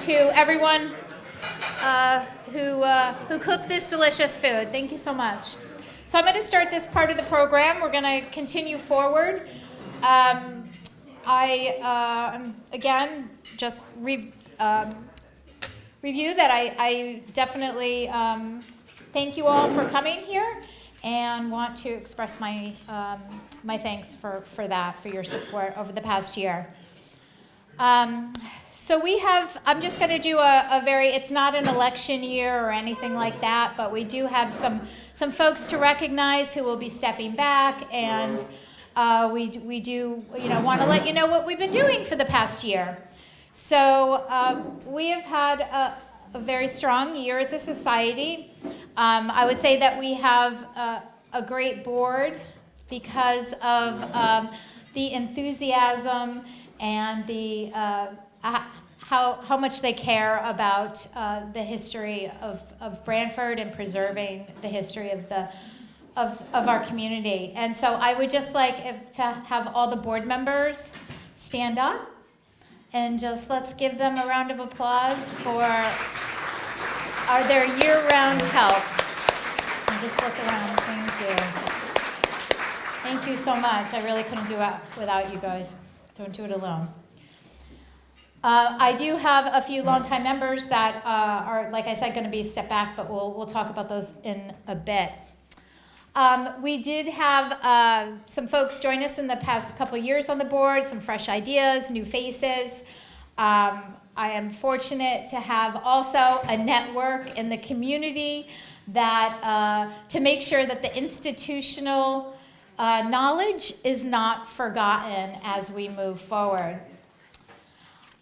to everyone who cooked this delicious food. Thank you so much. So I'm going to start this part of the program. We're going to continue forward. Again, just review that I definitely thank you all for coming here and want to express my my thanks for that, for your support over the past year. So we have, I'm just going to do a very, it's not an election year or anything like that, but we do have some folks to recognize who will be stepping back, and we do, want to let you know what we've been doing for the past year. So we have had a very strong year at the Society. I would say that we have a great board because of the enthusiasm and the how much they care about the history of Branford and preserving the history of our community. And so I would just like to have all the board members stand up and just let's give them a round of applause for their year-round help. And just look around. Thank you. Thank you so much. I really couldn't do it without you guys. Don't do it alone. I do have a few longtime members that are, like I said, going to be stepped back, but we'll talk about those in a bit. We did have some folks join us in the past couple of years on the board, some fresh ideas, new faces. I am fortunate to have also a network in the community that to make sure that the institutional knowledge is not forgotten as we move forward.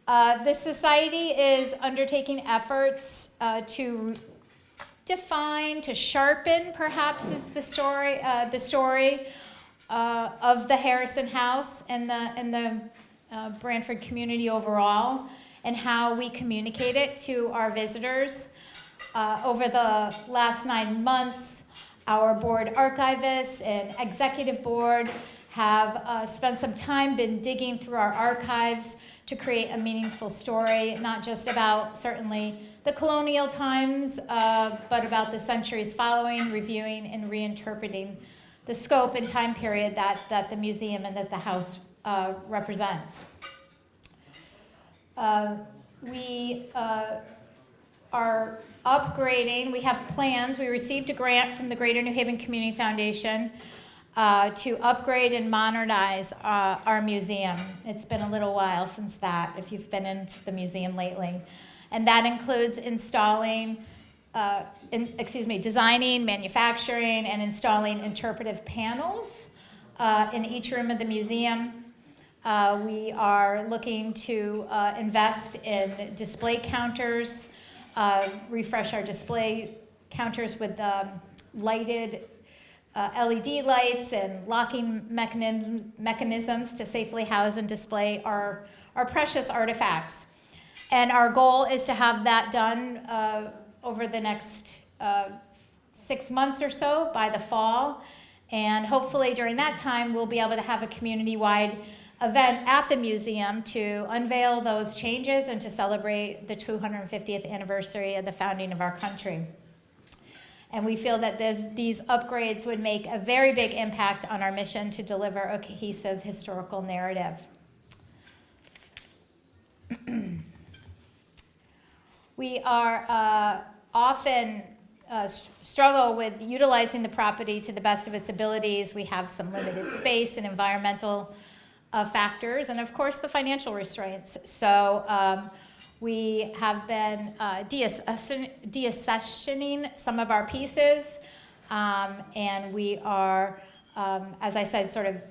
The Society is undertaking efforts to define, to sharpen, perhaps is the story of the Harrison House and the Branford community overall, and how we communicate it to our visitors. Over the last 9 months, our board archivists and executive board have spent some time, been digging through our archives to create a meaningful story, not just about certainly the colonial times, but about the centuries following, reviewing and reinterpreting the scope and time period that the museum and that the house represents. We are upgrading, we have plans, we received a grant from the Greater New Haven Community Foundation to upgrade and modernize our museum. It's been a little while since that, if you've been into the museum lately. And that includes designing, manufacturing, and installing interpretive panels in each room of the museum. We are looking to invest in display counters, refresh our display counters with lighted LED lights and locking mechanisms to safely house and display our precious artifacts. And our goal is to have that done over the next 6 months or so by the fall. And hopefully during that time, we'll be able to have a community-wide event at the museum to unveil those changes and to celebrate the 250th anniversary of the founding of our country. And we feel that these upgrades would make a very big impact on our mission to deliver a cohesive historical narrative. We are often struggle with utilizing the property to the best of its abilities. We have some limited space and environmental factors, and of course the financial restraints. So we have been deaccessioning some of our pieces, and we are, as I said, sort of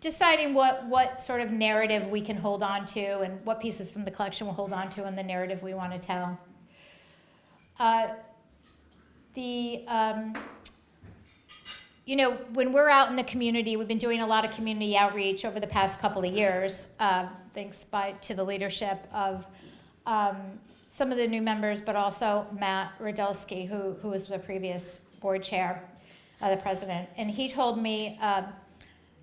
deciding what sort of narrative we can hold on to and what pieces from the collection we'll hold on to and the narrative we want to tell. When we're out in the community, we've been doing a lot of community outreach over the past couple of years, thanks to the leadership of some of the new members, but also Matt Radelsky, who was the previous board chair, the president. And he told me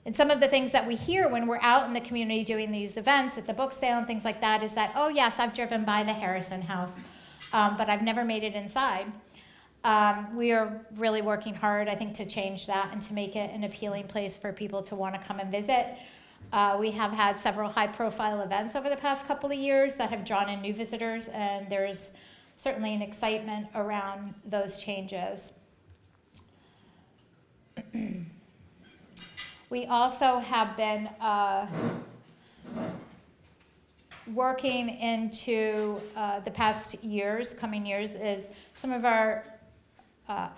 and some of the things that we hear when we're out in the community doing these events at the book sale and things like that is that, oh yes, I've driven by the Harrison House, but I've never made it inside. We are really working hard, I think, to change that and to make it an appealing place for people to want to come and visit. We have had several high-profile events over the past couple of years that have drawn in new visitors, and there's certainly an excitement around those changes. We also have been working into the past years, coming years, is some of our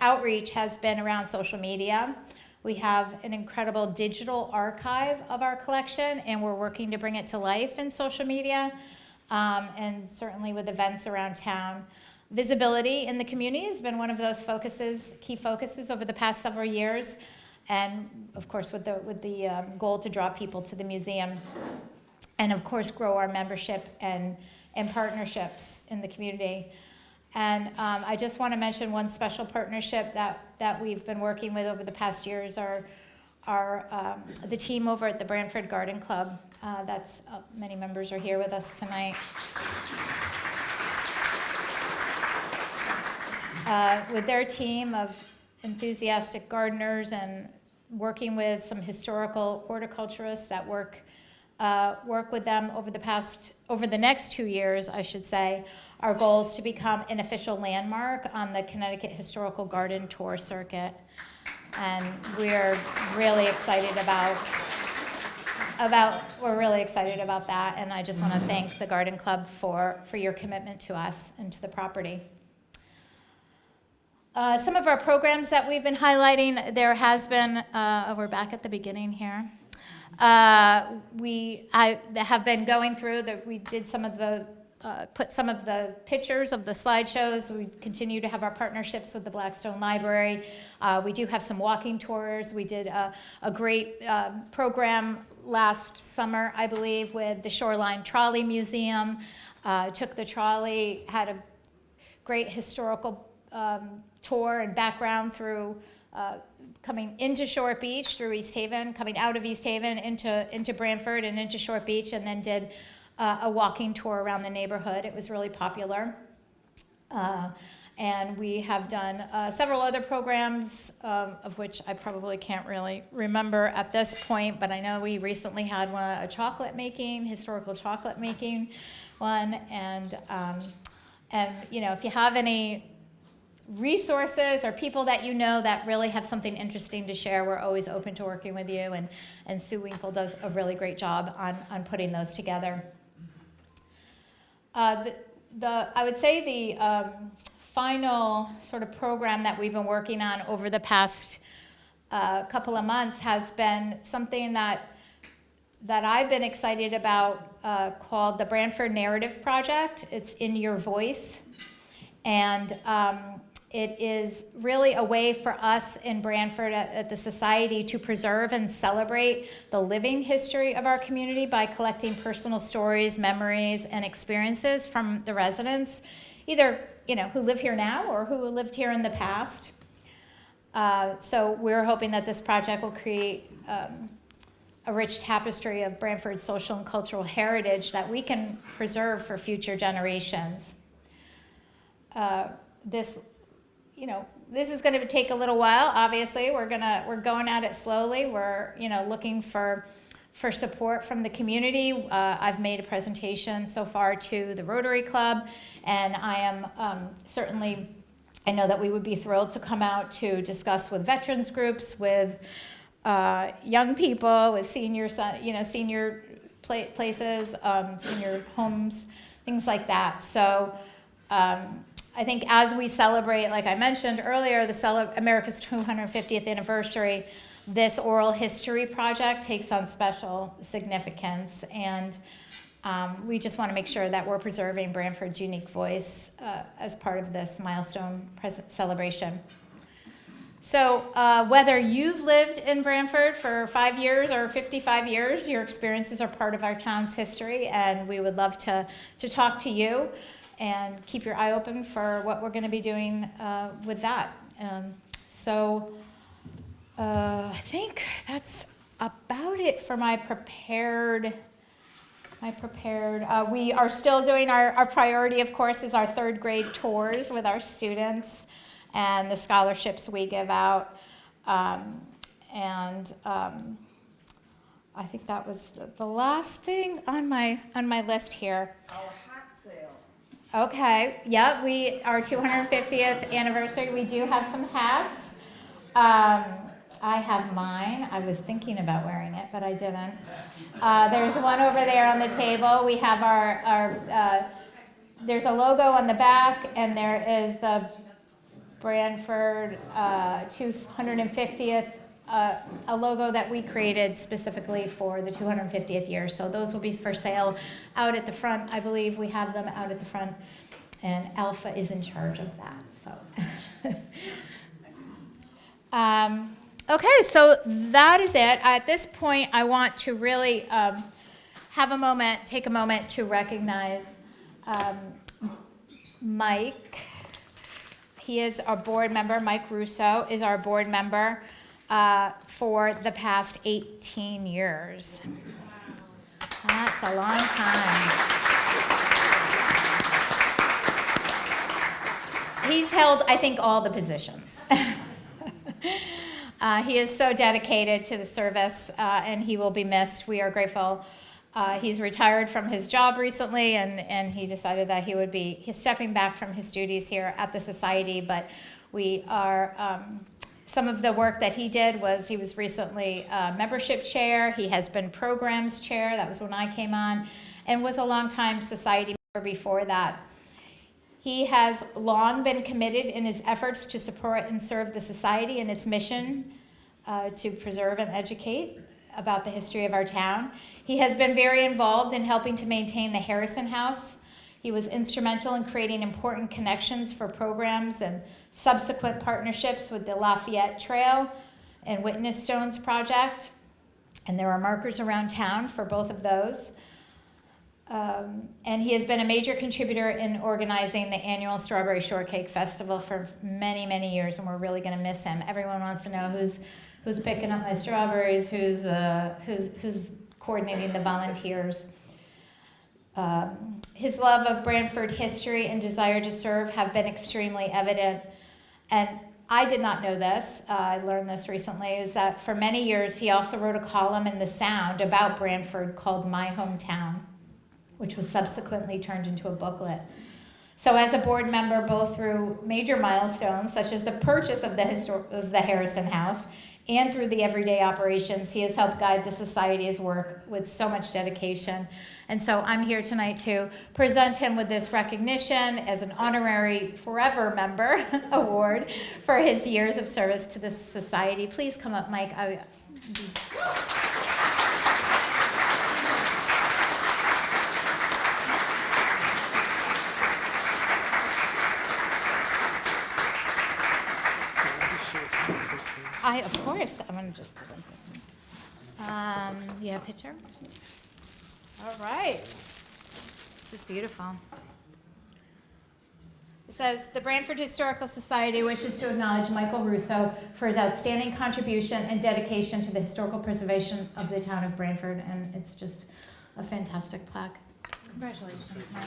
outreach has been around social media. We have an incredible digital archive of our collection, and we're working to bring it to life in social media, and certainly with events around town. Visibility in the community has been one of those key focuses over the past several years, and of course with the goal to draw people to the museum, and of course grow our membership and partnerships in the community. And I just want to mention one special partnership that we've been working with over the past years are the team over at the Branford Garden Club. Many members are here with us tonight. With their team of enthusiastic gardeners and working with some historical horticulturists that work with them over the next 2 years, I should say. Our goal is to become an official landmark on the Connecticut Historical Garden Tour circuit. And we're really excited about that. And I just want to thank the Garden Club for your commitment to us and to the property. Some of our programs that we've been highlighting, there has been, we're back at the beginning here. I have been going through we did some of the, put some of the pictures of the slideshows. We continue to have our partnerships with the Blackstone Library. We do have some walking tours. We did a great program last summer, I believe, with the Shoreline Trolley Museum. Took the trolley, had a great historical tour and background through coming into Short Beach through East Haven, coming out of East Haven into Branford and into Short Beach, and then did a walking tour around the neighborhood. It was really popular. And we have done several other programs, of which I probably can't really remember at this point, but I know we recently had one, historical chocolate making one, and you know, if you have any resources or people that you know that really have something interesting to share, we're always open to working with you, and Sue Winkle does a really great job on putting those together. I would say the final sort of program that we've been working on over the past couple of months has been something that I've been excited about, called the Branford Narrative Project. It's In Your Voice, and it is really a way for us in Branford at the Society to preserve and celebrate the living history of our community by collecting personal stories, memories, and experiences from the residents, either who live here now or who lived here in the past. So we're hoping that this project will create a rich tapestry of Branford's social and cultural heritage that we can preserve for future generations. This is going to take a little while. Obviously, we're going at it slowly. We're looking for support from the community. I've made a presentation so far to the Rotary Club, and I am certainly. I know that we would be thrilled to come out to discuss with veterans groups, with young people, with senior places, senior homes, things like that. So. I think as we celebrate, like I mentioned earlier, America's 250th anniversary, this oral history project takes on special significance, and we just want to make sure that we're preserving Branford's unique voice as part of this milestone celebration. So whether you've lived in Branford for 5 years or 55 years, your experiences are part of our town's history, and we would love to talk to you. And keep your eye open for what we're going to be doing with that. I think that's about it for my prepared. We are still doing our priority, of course, is our third grade tours with our students and the scholarships we give out. I think that was the last thing on my list here. Our hat sale. Okay, yep, our 250th anniversary, we do have some hats. I have mine. I was thinking about wearing it, but I didn't. There's one over there on the table. We have there's a logo on the back, and there is the Branford 250th, a logo that we created specifically for the 250th year. So those will be for sale out at the front. I believe we have them out at the front, and Alpha is in charge of that. So. Okay, so that is it. At this point, I want to really take a moment to recognize Mike. He is our board member. Mike Russo is our board member for the past 18 years. That's a long time. He's held, I think, all the positions. He is so dedicated to the service, and he will be missed. We are grateful. He's retired from his job recently, and he decided that he would be stepping back from his duties here at the society. But we are, some of the work that he did was he was recently membership chair. He has been programs chair. That was when I came on, and was a longtime society member before that. He has long been committed in his efforts to support and serve the society and its mission to preserve and educate about the history of our town. He has been very involved in helping to maintain the Harrison House. He was instrumental in creating important connections for programs and subsequent partnerships with the Lafayette Trail and Witness Stones Project. And there are markers around town for both of those. And he has been a major contributor in organizing the annual Strawberry Shortcake Festival for many, many years, and we're really going to miss him. Everyone wants to know who's picking up my strawberries, who's coordinating the volunteers. His love of Branford history and desire to serve have been extremely evident. And I did not know this, I learned this recently, is that for many years he also wrote a column in The Sound about Branford called My Hometown, which was subsequently turned into a booklet. So as a board member, both through major milestones, such as the purchase of the Harrison House, and through the everyday operations, he has helped guide the society's work with so much dedication. And so I'm here tonight to present him with this recognition as an honorary Forever Member award for his years of service to the society. Please come up, Mike. Of course, I'm going to just present this. You have a picture? All right. This is beautiful. It says, the Branford Historical Society wishes to acknowledge Michael Russo for his outstanding contribution and dedication to the historical preservation of the town of Branford, and it's just a fantastic plaque. Congratulations, Mike.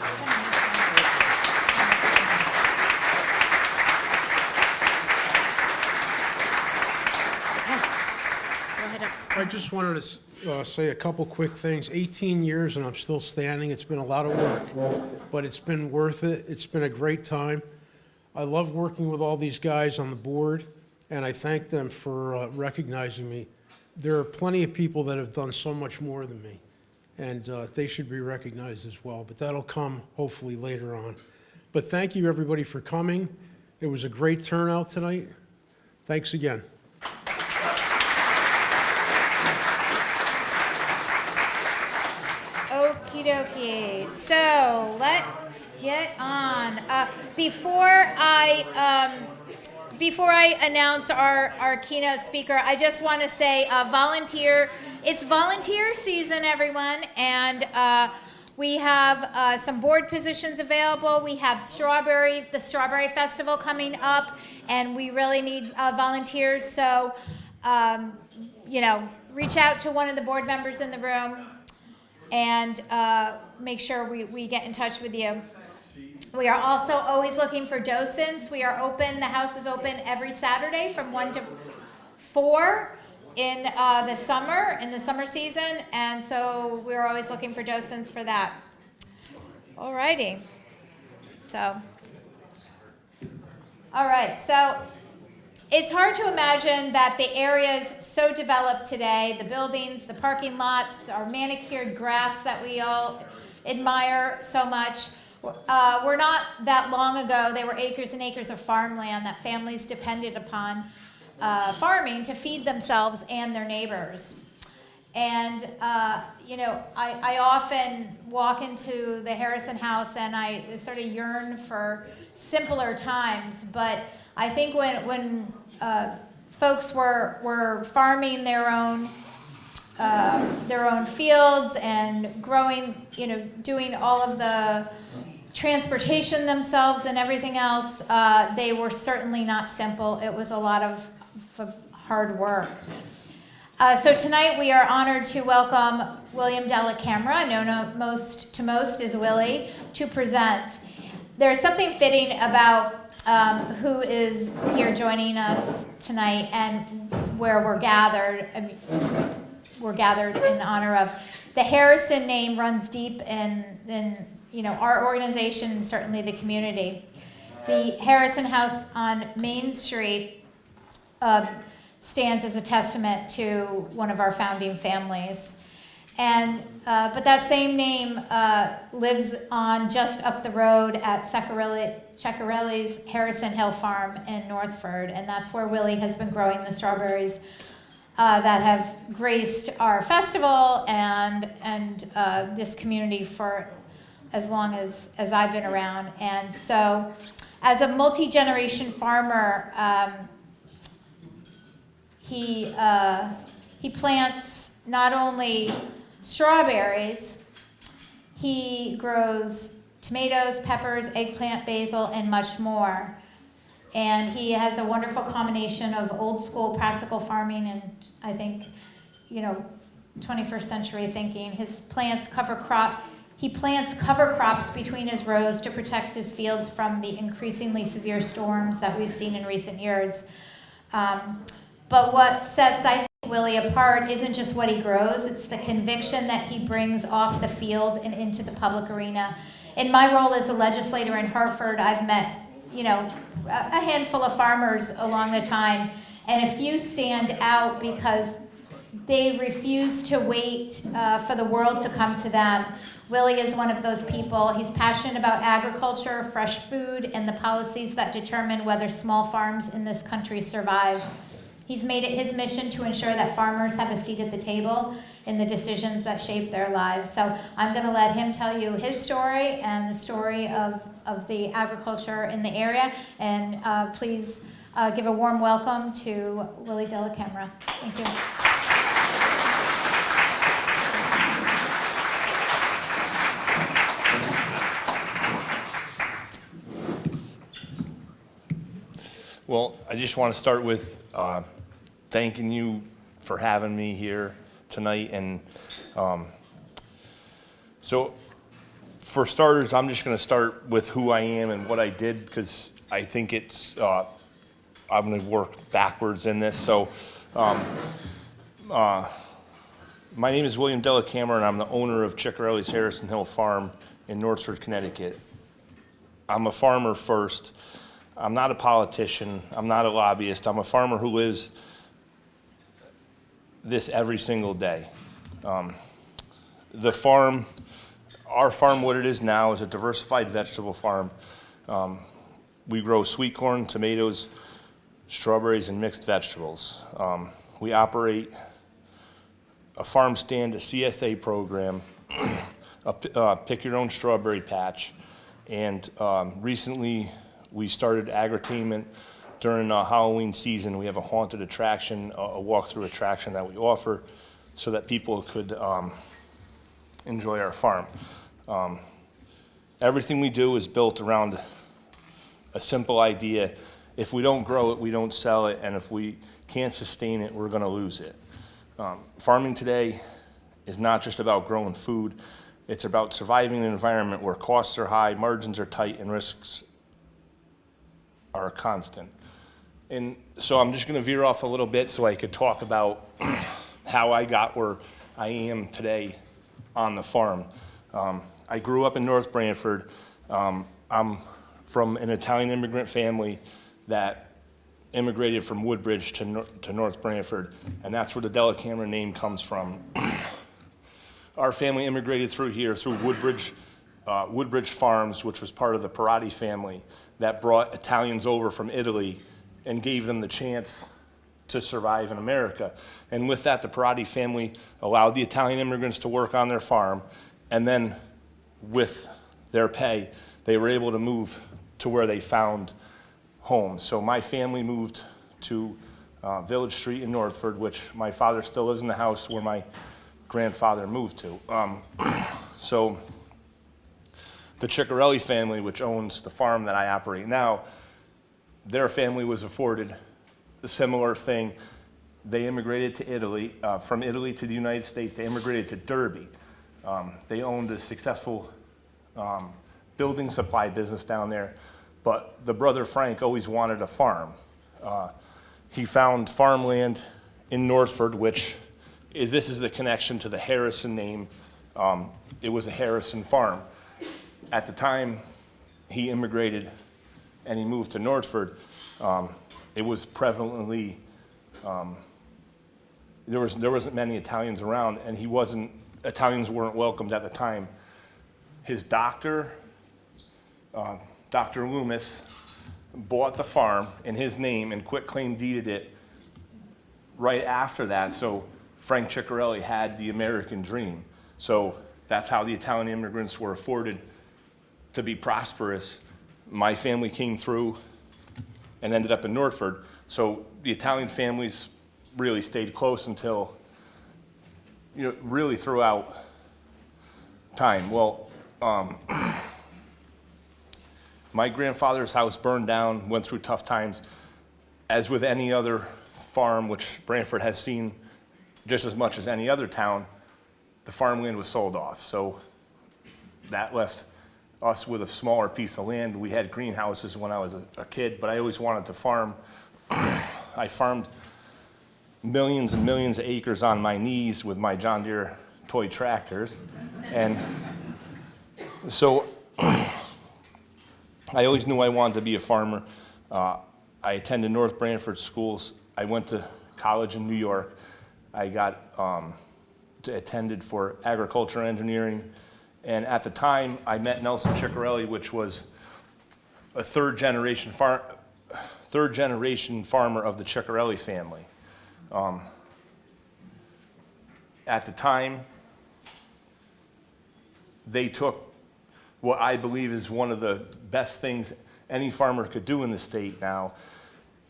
I just wanted to say a couple quick things. 18 years and I'm still standing. It's been a lot of work, but it's been worth it. It's been a great time. I love working with all these guys on the board, and I thank them for recognizing me. There are plenty of people that have done so much more than me, and they should be recognized as well, but that'll come hopefully later on. But thank you, everybody, for coming. It was a great turnout tonight. Thanks again. Okie dokie. So let's get on. Before I announce our keynote speaker, I just want to say it's volunteer season, everyone, and we have some board positions available. We have the Strawberry Festival coming up, and we really need volunteers. So, reach out to one of the board members in the room and make sure we get in touch with you. We are also always looking for docents. We are open, the house is open every Saturday from 1 to 4 in the summer season, and so we're always looking for docents for that. Alrighty, so, all right, so it's hard to imagine that the area is so developed today, the buildings, the parking lots, our manicured grass that we all admire so much. Were not that long ago, they were acres and acres of farmland that families depended upon farming to feed themselves and their neighbors. And, you know, I often walk into the Harrison House and I sort of yearn for simpler times, but I think when folks were farming their own fields and growing, you know, doing all of the transportation themselves and everything else, they were certainly not simple. It was a lot of hard work. So tonight we are honored to welcome William DellaCamera, known to most as Willie, to present. There's something fitting about who is here joining us tonight and where we're gathered. I mean, we're gathered in honor of the Harrison name runs deep in you know, our organization and certainly the community. The Harrison House on Main Street stands as a testament to one of our founding families. And, but that same name lives on just up the road at Cecarelli's Harrison Hill Farm in Northford, and that's where Willie has been growing the strawberries that have graced our festival and this community for as long as I've been around. And so as a multi-generation farmer, he plants not only strawberries, he grows tomatoes, peppers, eggplant, basil, and much more. And he has a wonderful combination of old school practical farming and I think, you know, 21st century thinking. He plants cover crops between his rows to protect his fields from the increasingly severe storms that we've seen in recent years. But what sets, I think, Willie apart isn't just what he grows, it's the conviction that he brings off the field and into the public arena. In my role as a legislator in Hartford, I've met, you know, a handful of farmers along the time, and a few stand out because they refuse to wait for the world to come to them. Willie is one of those people. He's passionate about agriculture, fresh food, and the policies that determine whether small farms in this country survive. He's made it his mission to ensure that farmers have a seat at the table in the decisions that shape their lives. So I'm going to let him tell you his story and the story of the agriculture in the area. And please give a warm welcome to Willie DellaCamera. Thank you. Well, I just want to start with thanking you for having me here tonight. And so for starters, I'm just going to start with who I am and what I did, because I think it's, I'm going to work backwards in this. So my name is William DellaCamera, and I'm the owner of Cecarelli's Harrison Hill Farm in Northford, Connecticut. I'm a farmer first. I'm not a politician. I'm not a lobbyist. I'm a farmer who lives this every single day. The farm, our farm, what it is now, is a diversified vegetable farm. We grow sweet corn, tomatoes, strawberries, and mixed vegetables. We operate a farm stand, a CSA program, a pick your own strawberry patch, and recently we started agritainment during Halloween season. We have a haunted attraction, a walk-through attraction that we offer so that people could enjoy our farm. Everything we do is built around a simple idea. If we don't grow it, we don't sell it, and if we can't sustain it, we're going to lose it. Farming today is not just about growing food. It's about surviving in an environment where costs are high, margins are tight, and risks are constant. And so I'm just going to veer off a little bit so I could talk about how I got where I am today on the farm. I grew up in North Branford. I'm from an Italian immigrant family that immigrated from Woodbridge to North Branford, and that's where the DellaCamera name comes from. Our family immigrated through here through Woodbridge Farms, which was part of the Berried family that brought Italians over from Italy and gave them the chance to survive in America. And with that, the Berried family allowed the Italian immigrants to work on their farm, and then with their pay, they were able to move to where they found homes. So my family moved to Village Street in Northford, which my father still lives in the house where my grandfather moved to. So the Cecarelli family, which owns the farm that I operate now, their family was afforded a similar thing. They immigrated to Italy, from Italy to the United States. They immigrated to Derby. They owned a successful building supply business down there, but the brother Frank always wanted a farm. He found farmland in Northford, which this is the connection to the Harrison name. It was a Harrison farm. At the time he immigrated and he moved to Northford, it was prevalently, there wasn't many Italians around, and Italians weren't welcomed at the time. His doctor, Dr. Loomis, bought the farm in his name and quitclaim deeded it right after that. So Frank Cecarelli had the American dream. So that's how the Italian immigrants were afforded to be prosperous. My family came through and ended up in Northford. So the Italian families really stayed close until, really throughout time. Well, my grandfather's house burned down, went through tough times. As with any other farm, which Branford has seen just as much as any other town, the farmland was sold off. So that left us with a smaller piece of land. We had greenhouses when I was a kid, but I always wanted to farm. I farmed millions and millions of acres on my knees with my John Deere toy tractors. And so I always knew I wanted to be a farmer. I attended North Branford schools. I went to college in New York. I got attended for agriculture engineering. And at the time, I met Nelson Cecarelli, which was a third generation farmer of the Cecarelli family. At the time, they took what I believe is one of the best things any farmer could do in the state now,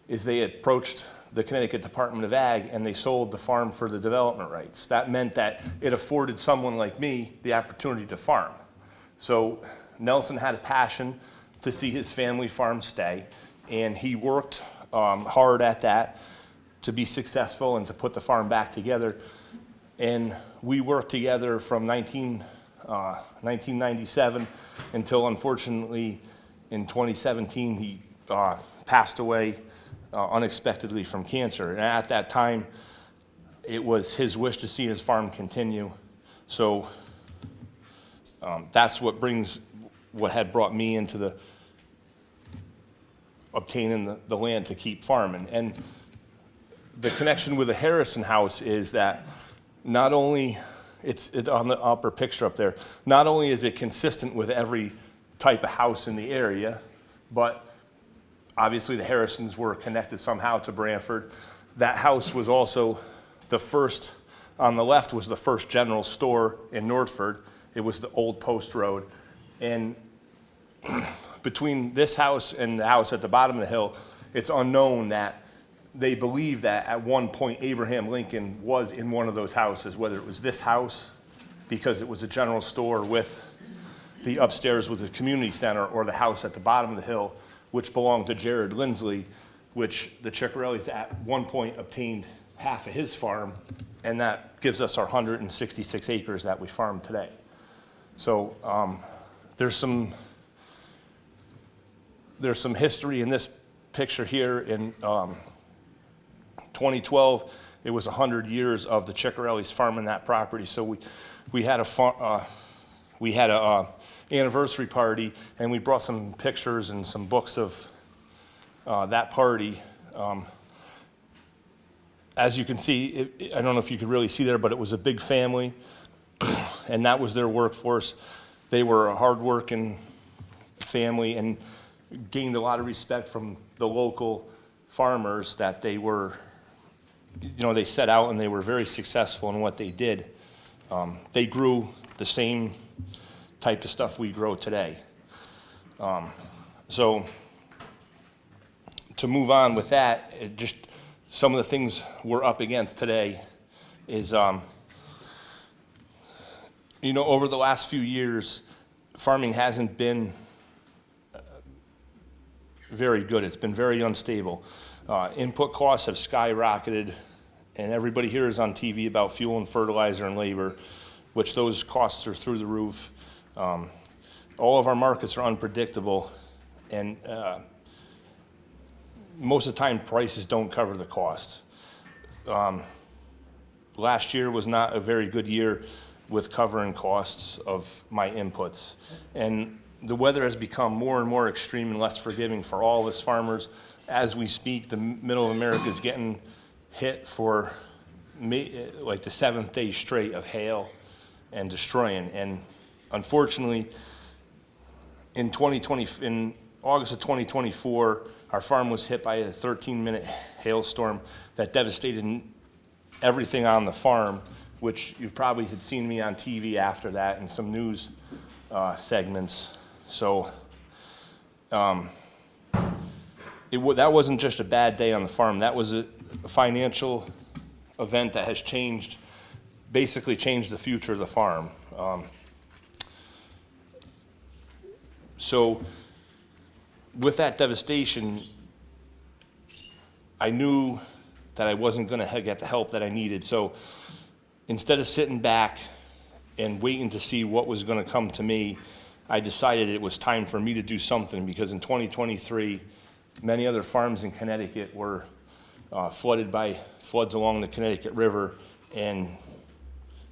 is they approached the Connecticut Department of Ag and they sold the farm for the development rights. That meant that it afforded someone like me the opportunity to farm. So Nelson had a passion to see his family farm stay, and he worked hard at that to be successful and to put the farm back together. And we worked together from 1997 until, unfortunately, in 2017, he passed away unexpectedly from cancer. And at that time, it was his wish to see his farm continue. So that's what had brought me into obtaining the land to keep farming. And the connection with the Harrison house is that not only, it's on the upper picture up there, not only is it consistent with every type of house in the area, but obviously the Harrisons were connected somehow to Branford. That house was also the first, on the left was the first general store in Northford. It was the old post road. And between this house and the house at the bottom of the hill, it's unknown that they believe that at one point Abraham Lincoln was in one of those houses, whether it was this house, because it was a general store with the upstairs was a community center, or the house at the bottom of the hill, which belonged to Jared Lindsley, which the Cecarellis at one point obtained half of his farm, and that gives us our 166 acres that we farm today. So there's some history in this picture here. In 2012, it was 100 years of the Cecarellis farming that property. So we had a anniversary party, and we brought some pictures and some books of that party. As you can see, I don't know if you could really see there, but it was a big family, and that was their workforce. They were a hardworking family and gained a lot of respect from the local farmers that they were, they set out and they were very successful in what they did. They grew the same type of stuff we grow today. So to move on with that, just some of the things we're up against today is, over the last few years, farming hasn't been very good. It's been very unstable. Input costs have skyrocketed, and everybody here is on TV about fuel and fertilizer and labor, which those costs are through the roof. All of our markets are unpredictable, and most of the time prices don't cover the costs. Last year was not a very good year with covering costs of my inputs. And the weather has become more and more extreme and less forgiving for all of us farmers. As we speak, the middle of America is getting hit for like the 7th day straight of hail and destroying. And unfortunately, in August of 2024, our farm was hit by a 13-minute hailstorm that devastated everything on the farm, which you've probably had seen me on TV after that and some news segments. So that wasn't just a bad day on the farm. That was a financial event that has basically changed the future of the farm. So with that devastation, I knew that I wasn't going to get the help that I needed. So instead of sitting back and waiting to see what was going to come to me, I decided it was time for me to do something, because in 2023, many other farms in Connecticut were flooded by floods along the Connecticut River, and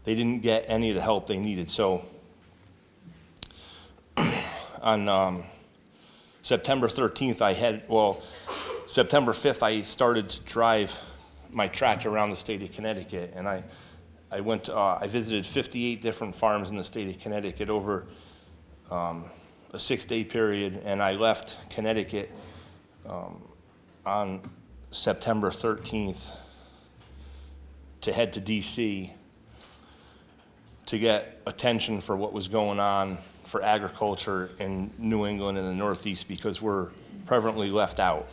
they didn't get any of the help they needed. So on September 13th, September 5th, I started to drive my tractor around the state of Connecticut, and I visited 58 different farms in the state of Connecticut over a 6-day period, and I left Connecticut on September 13th to head to DC to get attention for what was going on for agriculture in New England and the Northeast, because we're prevalently left out.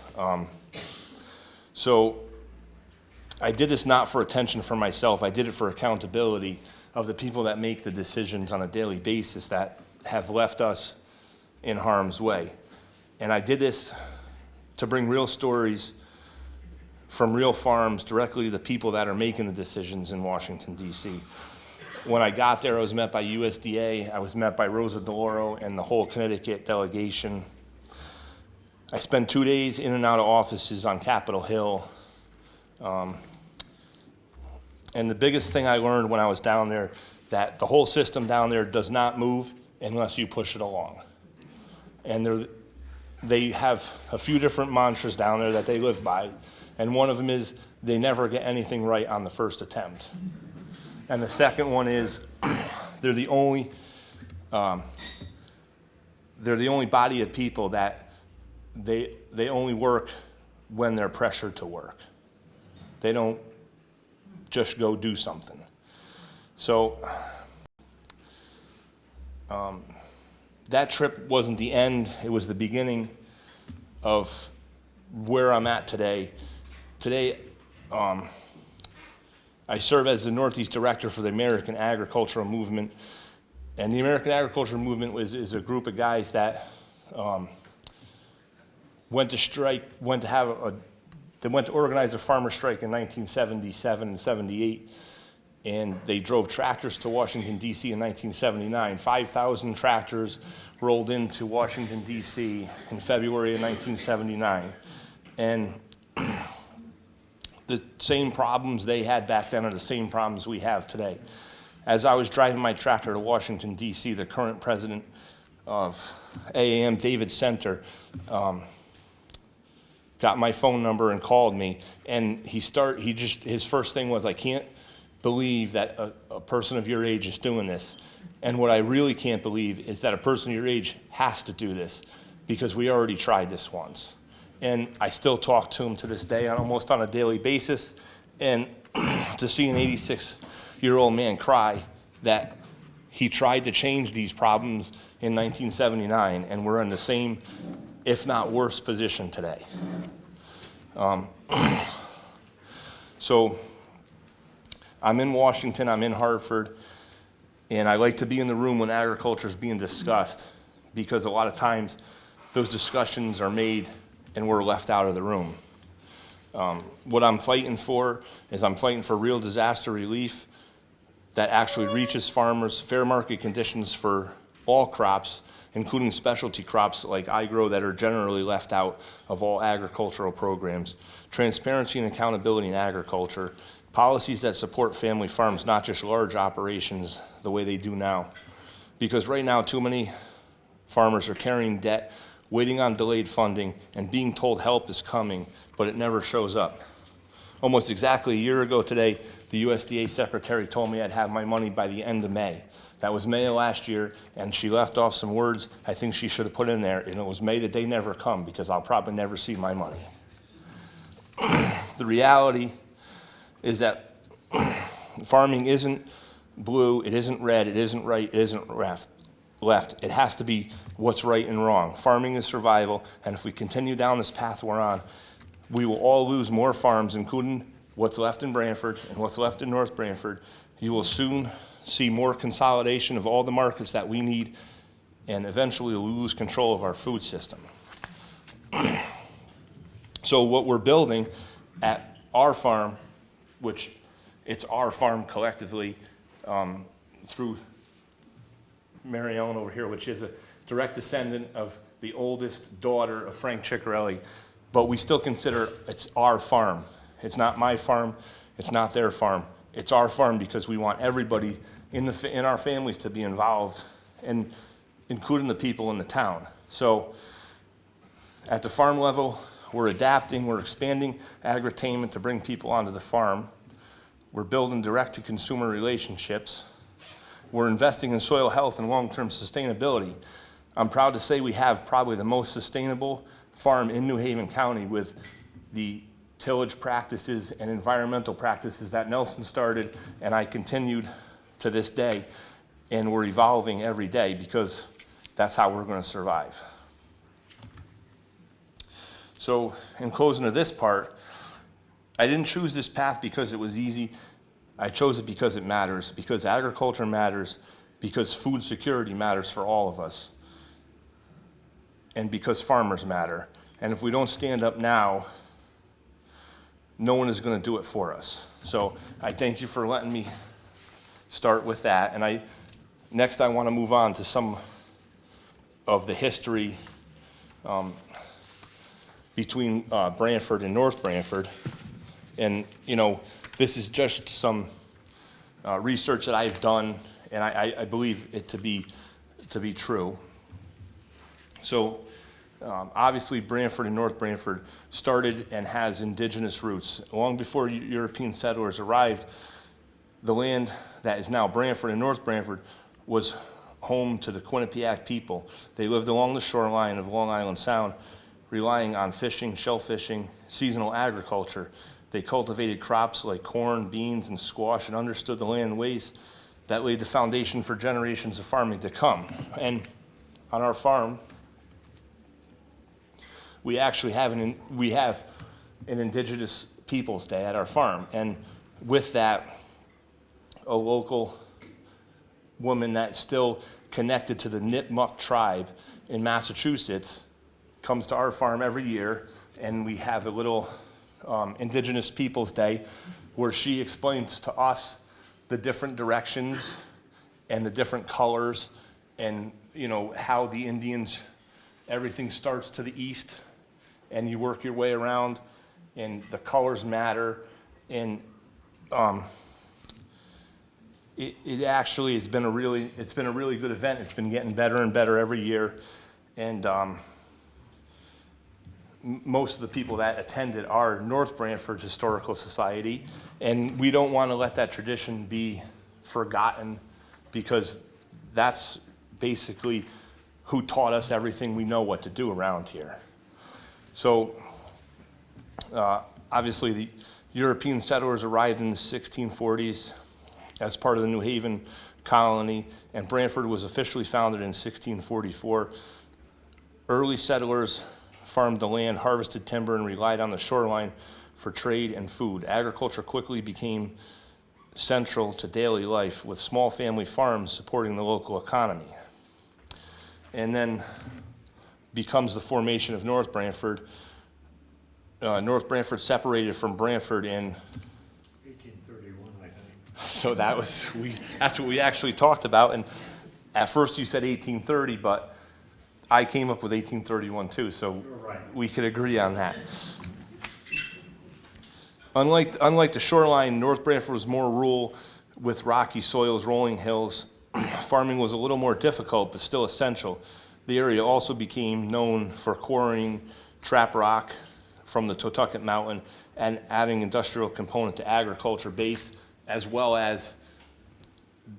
So I did this not for attention for myself. I did it for accountability of the people that make the decisions on a daily basis that have left us in harm's way. And I did this to bring real stories from real farms directly to the people that are making the decisions in Washington, D.C. When I got there, I was met by USDA, I was met by Rosa DeLauro and the whole Connecticut delegation. I spent 2 days in and out of offices on Capitol Hill. And the biggest thing I learned when I was down there, that the whole system down there does not move unless you push it along. And they have a few different mantras down there that they live by, and one of them is they never get anything right on the first attempt. And the second one is they're the only body of people that they only work when they're pressured to work. They don't just go do something. So that trip wasn't the end, it was the beginning of where I'm at today. Today, I serve as the Northeast Director for the American Agricultural Movement. And the American Agricultural Movement is a group of guys that went to strike, went to have a They went to organize a farmer strike in 1977 and 78, and they drove tractors to Washington, D.C. in 1979. 5,000 tractors rolled into Washington, D.C. in February of 1979. And the same problems they had back then are the same problems we have today. As I was driving my tractor to Washington, D.C., the current president of AAM, David Center, got my phone number and called me, and his first thing was, I can't believe that a person of your age is doing this. And what I really can't believe is that a person your age has to do this, because we already tried this once. And I still talk to him to this day almost on a daily basis. And to see an 86-year-old man cry that he tried to change these problems in 1979, and we're in the same, if not worse, position today. So I'm in Washington, I'm in Hartford, and I like to be in the room when agriculture is being discussed, because a lot of times those discussions are made and we're left out of the room. What I'm fighting for is I'm fighting for real disaster relief that actually reaches farmers, fair market conditions for all crops, including specialty crops like I grow that are generally left out of all agricultural programs, transparency and accountability in agriculture, policies that support family farms, not just large operations the way they do now. Because right now, too many farmers are carrying debt, waiting on delayed funding, and being told help is coming, but it never shows up. Almost exactly a year ago today, the USDA secretary told me I'd have my money by the end of May. That was May of last year, and she left off some words I think she should have put in there, and it was, may the day never come, because I'll probably never see my money. The reality is that farming isn't blue, it isn't red, it isn't right, it isn't left. It has to be what's right and wrong. Farming is survival, and if we continue down this path we're on, we will all lose more farms, including what's left in Branford and what's left in North Branford. You will soon see more consolidation of all the markets that we need, and eventually we'll lose control of our food system. So what we're building at our farm, which it's our farm collectively through Mary Ellen over here, which is a direct descendant of the oldest daughter of Frank Cecarelli, but we still consider it's our farm. It's not my farm, it's not their farm. It's our farm because we want everybody in our families to be involved, and including the people in the town. So at the farm level, we're adapting, we're expanding agritainment to bring people onto the farm. We're building direct-to-consumer relationships. We're investing in soil health and long-term sustainability. I'm proud to say we have probably the most sustainable farm in New Haven County, with the tillage practices and environmental practices that Nelson started and I continued to this day, and we're evolving every day because that's how we're going to survive. So in closing of this part, I didn't choose this path because it was easy. I chose it because it matters, because agriculture matters, because food security matters for all of us, and because farmers matter. And if we don't stand up now, no one is going to do it for us. So I thank you for letting me start with that. And next I want to move on to some of the history between Branford and North Branford. And, you know, this is just some research that I've done, and I believe it to be true. So obviously Branford and North Branford started and has indigenous roots. Long before European settlers arrived, the land that is now Branford and North Branford was home to the Quinnipiac people. They lived along the shoreline of Long Island Sound, relying on fishing, shellfishing, seasonal agriculture. They cultivated crops like corn, beans, and squash, and understood the land in ways that laid the foundation for generations of farming to come. And on our farm, we actually have an Indigenous Peoples Day at our farm. And with that, a local woman that's still connected to the Nipmuc tribe in Massachusetts comes to our farm every year, and we have a little Indigenous Peoples Day, where she explains to us the different directions and the different colors, and how the Indians, everything starts to the east and you work your way around, and the colors matter. And it actually has been a really good event. It's been getting better and better every year, and most of the people that attended are North Branford Historical Society, and we don't want to let that tradition be forgotten, because that's basically who taught us everything we know what to do around here. So obviously the European settlers arrived in the 1640s as part of the New Haven colony, and Branford was officially founded in 1644. Early settlers farmed the land, harvested timber, and relied on the shoreline for trade and food. Agriculture quickly became central to daily life, with small family farms supporting the local economy. And then becomes the formation of North Branford. North Branford separated from Branford in 1831, I think. So that's what we actually talked about. And at first you said 1830, but I came up with 1831 too, so You're right. we could agree on that. Unlike the shoreline, North Branford was more rural with rocky soils, rolling hills. Farming was a little more difficult, but still essential. The area also became known for quarrying trap rock from the Totucket Mountain and adding industrial component to agriculture base, as well as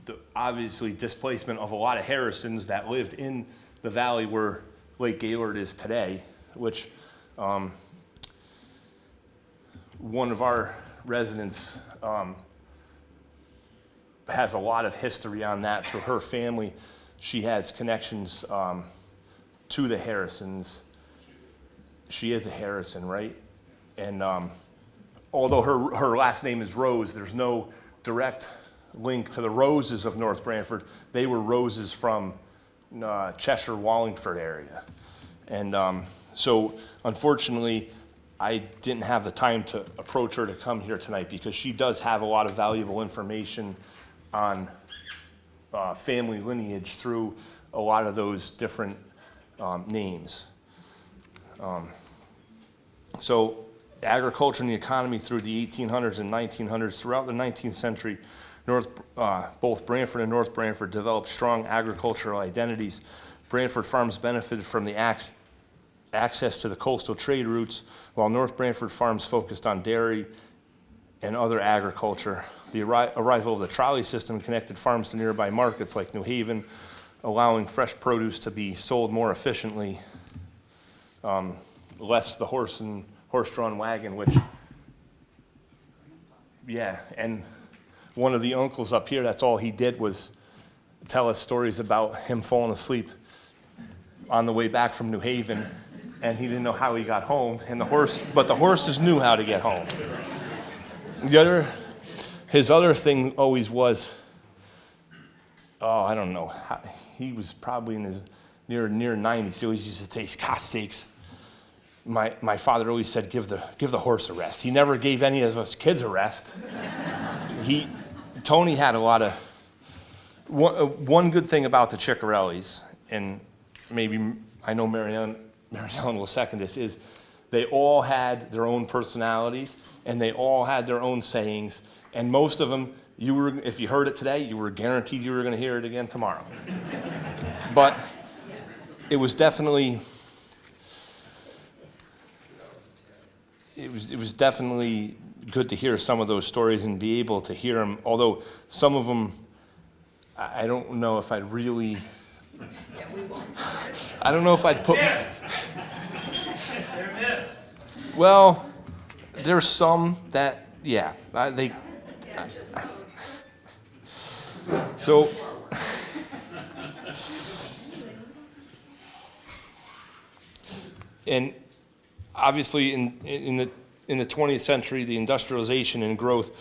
the obviously displacement of a lot of Harrisons that lived in the valley where Lake Gaylord is today, which one of our residents has a lot of history on that. Through her family, she has connections to the Harrisons. She is a Harrison, right? And although her last name is Rose, there's no direct link to the Roses of North Branford. They were Roses from Cheshire, Wallingford area. And so unfortunately, I didn't have the time to approach her to come here tonight, because she does have a lot of valuable information on family lineage through a lot of those different names. So agriculture and the economy through the 1800s and 1900s. Throughout the 19th century, both Branford and North Branford developed strong agricultural identities. Branford farms benefited from the access to the coastal trade routes, while North Branford farms focused on dairy and other agriculture. The arrival of the trolley system connected farms to nearby markets like New Haven, allowing fresh produce to be sold more efficiently, less the horse-drawn wagon, which, yeah, and one of the uncles up here, that's all he did was tell us stories about him falling asleep on the way back from New Haven, and he didn't know how he got home, and the horses knew how to get home. His other thing always was, I don't know, he was probably in his near 90s. He always used to say, "God sakes." My father always said, give the horse a rest. He never gave any of us kids a rest. Tony had a lot of, one good thing about the Cecarellis, and maybe I know Mary Ellen will second this, is they all had their own personalities, and they all had their own sayings, and most of them, if you heard it today, you were guaranteed you were going to hear it again tomorrow. But it was definitely, it was definitely good to hear some of those stories and be able to hear them, although some of them, I don't know if I'd really, I don't know if I'd put, well, there's some that, yeah, so, and obviously in the 20th century, the industrialization and growth,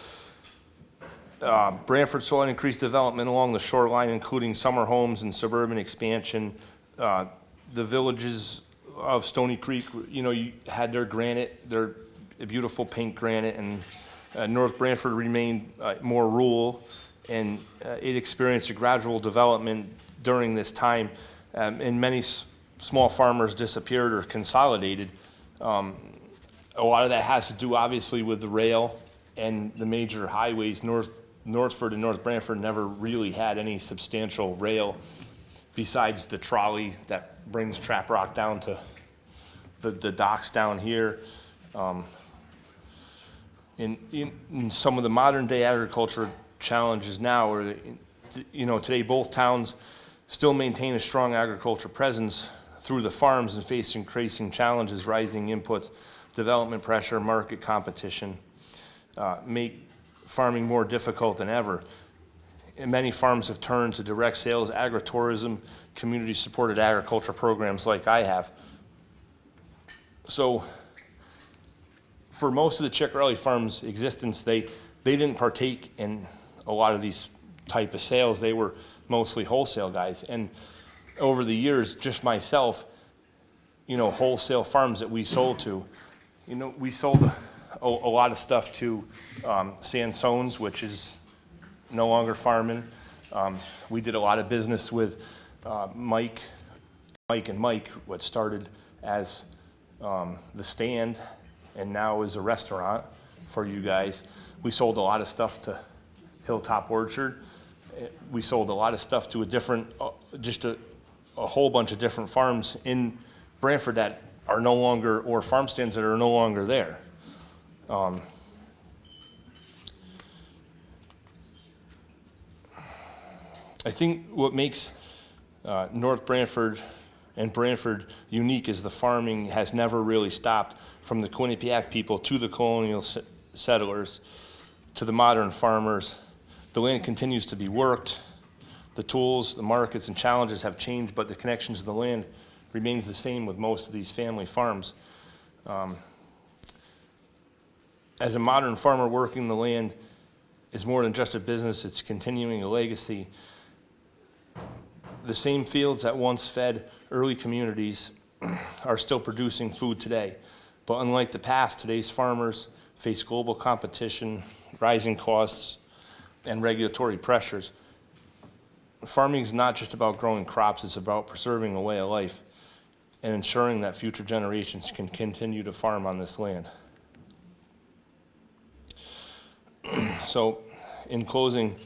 Branford saw an increased development along the shoreline, including summer homes and suburban expansion. The villages of Stony Creek, you had their granite, a beautiful pink granite, and North Branford remained more rural, and it experienced a gradual development during this time, and many small farmers disappeared or consolidated. A lot of that has to do, obviously, with the rail and the major highways. Northford and North Branford never really had any substantial rail besides the trolley that brings trap rock down to the docks down here. In some of the modern day agriculture challenges now are, today both towns still maintain a strong agriculture presence through the farms and face increasing challenges, rising inputs, development pressure, market competition, make farming more difficult than ever. And many farms have turned to direct sales, agritourism, community-supported agriculture programs like I have. So for most of the Cecarelli farms' existence, they didn't partake in a lot of these type of sales. They were mostly wholesale guys. And over the years, just myself, wholesale farms that we sold to, we sold a lot of stuff to Sansones, which is no longer farming. We did a lot of business with Mike and Mike, what started as the stand and now is a restaurant for you guys. We sold a lot of stuff to Hilltop Orchard. We sold a lot of stuff to a whole bunch of different farms in Branford that are no longer, or farm stands that are no longer there. I think what makes North Branford and Branford unique is the farming has never really stopped, from the Quinnipiac people to the colonial settlers to the modern farmers. The land continues to be worked. The tools, the markets, and challenges have changed, but the connections to the land remains the same with most of these family farms. As a modern farmer, working the land is more than just a business, it's continuing a legacy. The same fields that once fed early communities are still producing food today. But unlike the past, today's farmers face global competition, rising costs, and regulatory pressures. Farming is not just about growing crops, it's about preserving a way of life and ensuring that future generations can continue to farm on this land. So, in closing,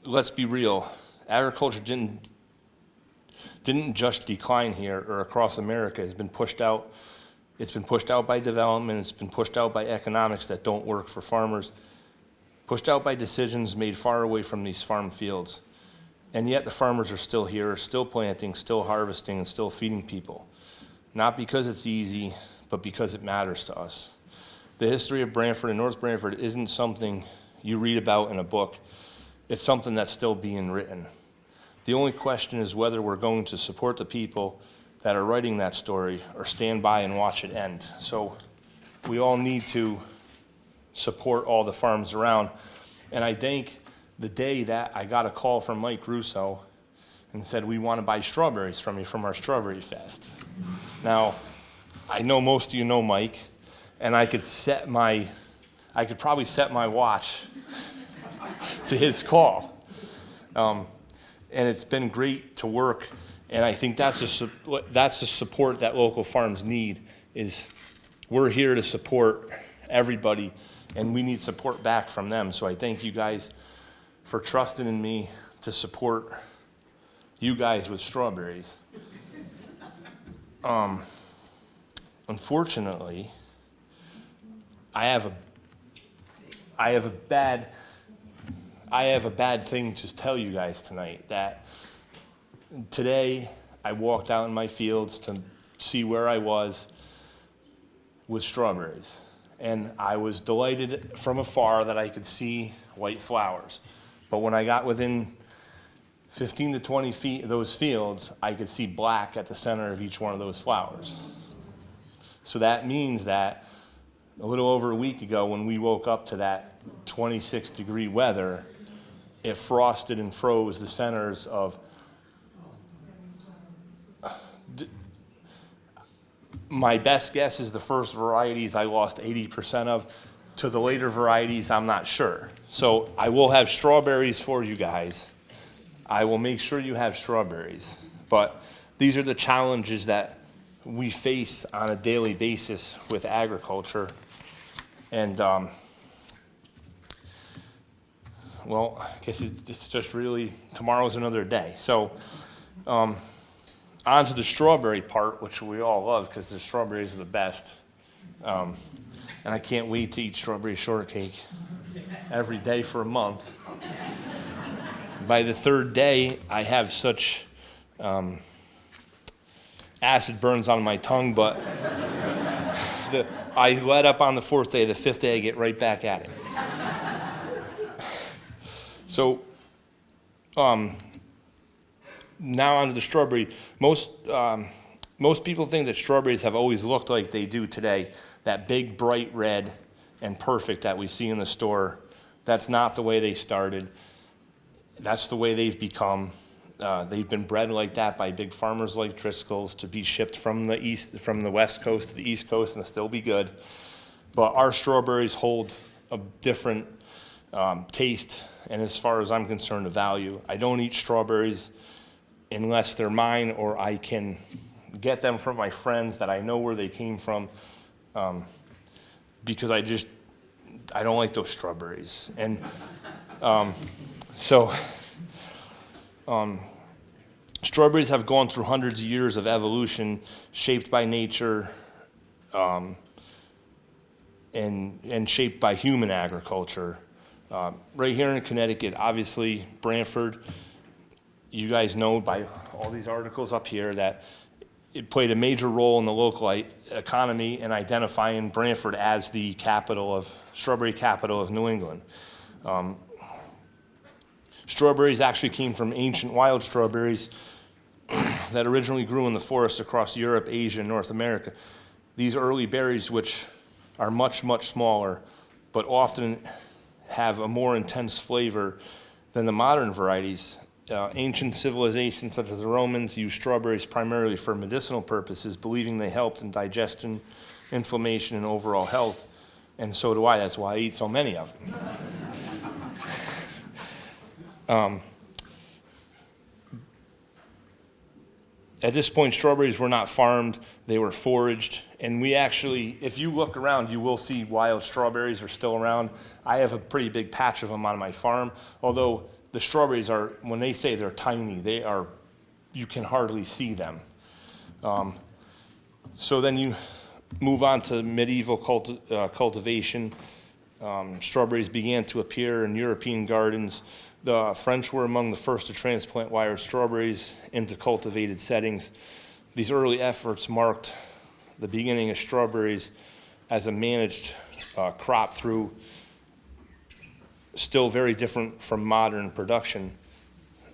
let's be real. Agriculture didn't just decline here or across America. It's been pushed out. It's been pushed out by development. It's been pushed out by economics that don't work for farmers. Pushed out by decisions made far away from these farm fields. And yet the farmers are still here, still planting, still harvesting, and still feeding people. Not because it's easy, but because it matters to us. The history of Branford and North Branford isn't something you read about in a book. It's something that's still being written. The only question is whether we're going to support the people that are writing that story or stand by and watch it end. So we all need to support all the farms around. And I think the day that I got a call from Mike Russo and said, we want to buy strawberries from you from our Strawberry Fest. Now, I know most of you know Mike, and I could probably set my watch to his call. And it's been great to work, and I think that's the support that local farms need. Is we're here to support everybody, and we need support back from them. So I thank you guys for trusting in me to support you guys with strawberries. Unfortunately, I have a bad thing to tell you guys tonight, that today I walked out in my fields to see where I was with strawberries. And I was delighted from afar that I could see white flowers. But when I got within 15 to 20 feet of those fields, I could see black at the center of each one of those flowers. So that means that a little over a week ago, when we woke up to that 26-degree weather, it frosted and froze the centers of My best guess is the first varieties I lost 80% of. To the later varieties, I'm not sure. So I will have strawberries for you guys. I will make sure you have strawberries. But these are the challenges that we face on a daily basis with agriculture. And, well, I guess it's just really, tomorrow's another day. So, on to the strawberry part, which we all love because the strawberries are the best. And I can't wait to eat strawberry shortcake every day for a month. By the third day, I have such acid burns on my tongue, but I let up on the fourth day. The fifth day, I get right back at it. So, now onto the strawberry. Most people think that strawberries have always looked like they do today. That big, bright red and perfect that we see in the store. That's not the way they started. That's the way they've become. They've been bred like that by big farmers like Driscoll's to be shipped from the West Coast to the East Coast and still be good. But our strawberries hold a different taste, and as far as I'm concerned, a value. I don't eat strawberries unless they're mine or I can get them from my friends that I know where they came from, because I don't like those strawberries. And strawberries have gone through hundreds of years of evolution, shaped by nature, and shaped by human agriculture. Right here in Connecticut, obviously, Branford, you guys know by all these articles up here that it played a major role in the local economy and identifying Branford as the strawberry capital of New England. Strawberries actually came from ancient wild strawberries that originally grew in the forests across Europe, Asia, and North America. These early berries, which are much, much smaller, but often have a more intense flavor than the modern varieties. Ancient civilizations such as the Romans used strawberries primarily for medicinal purposes, believing they helped in digestion, inflammation, and overall health. And so do I. That's why I eat so many of them. At this point, strawberries were not farmed. They were foraged. And we actually, if you look around, you will see wild strawberries are still around. I have a pretty big patch of them on my farm, although the strawberries are, when they say they're tiny, you can hardly see them. So then you move on to medieval cultivation. Strawberries began to appear in European gardens. The French were among the first to transplant wild strawberries into cultivated settings. These early efforts marked the beginning of strawberries as a managed crop through still very different from modern production.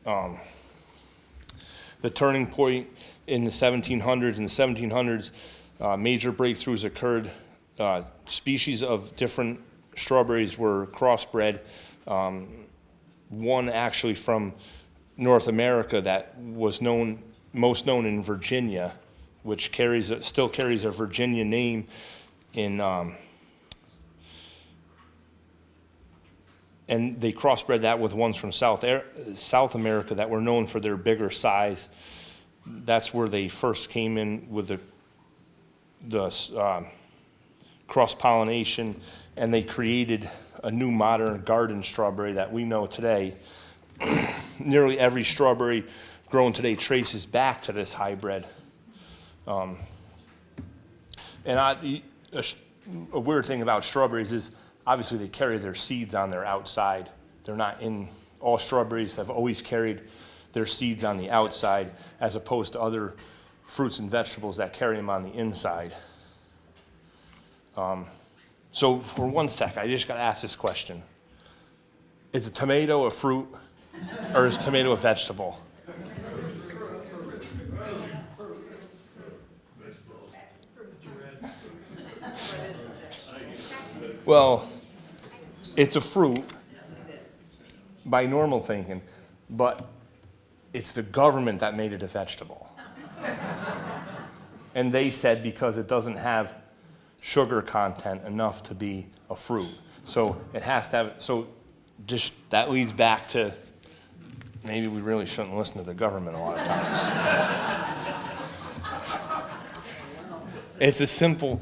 The turning point in the 1700s. In the 1700s, major breakthroughs occurred. Species of different strawberries were crossbred. One actually from North America that was most known in Virginia, which still carries a Virginia name and they crossbred that with ones from South America that were known for their bigger size. That's where they first came in with the cross-pollination, and they created a new modern garden strawberry that we know today. Nearly every strawberry grown today traces back to this hybrid. And a weird thing about strawberries is obviously they carry their seeds on their outside. They're not in, all strawberries have always carried their seeds on the outside as opposed to other fruits and vegetables that carry them on the inside. So for 1 sec, I just got to ask this question. Is a tomato a fruit or is tomato a vegetable? Well, it's a fruit by normal thinking, but it's the government that made it a vegetable. And they said because it doesn't have sugar content enough to be a fruit. So it has to have, so just, that leads back to, maybe we really shouldn't listen to the government a lot of times. It's a simple,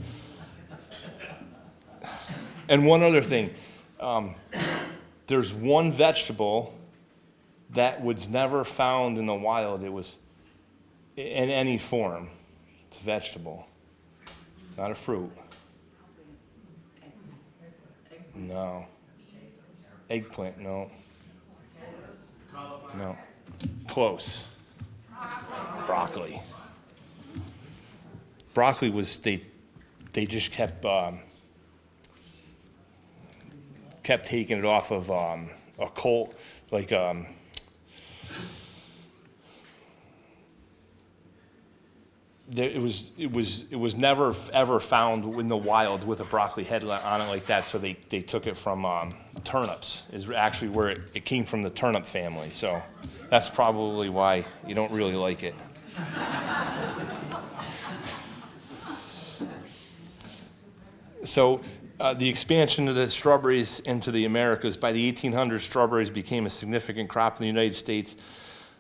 and one other thing, there's one vegetable that was never found in the wild. It was in any form. It's a vegetable, not a fruit. No. Eggplant, no. No. Close. Broccoli. Broccoli was, they just kept taking it off of a coal, like it was never ever found in the wild with a broccoli head on it like that. So they took it from turnips. Is actually where it came from, the turnip family. So that's probably why you don't really like it. So the expansion of the strawberries into the Americas, by the 1800s, strawberries became a significant crop in the United States.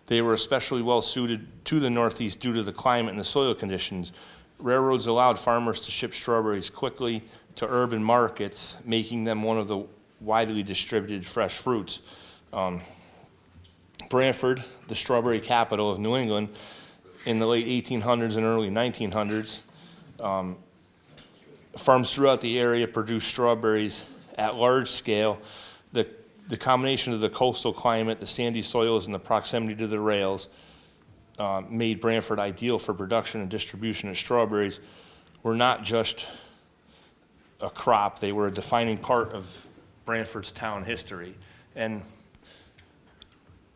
They were especially well suited to the Northeast due to the climate and the soil conditions. Railroads allowed farmers to ship strawberries quickly to urban markets, making them one of the widely distributed fresh fruits. Branford, the strawberry capital of New England, in the late 1800s and early 1900s, farms throughout the area produced strawberries at large scale. The combination of the coastal climate, the sandy soils, and the proximity to the rails made Branford ideal for production and distribution of strawberries. Were not just a crop, they were a defining part of Branford's town history. And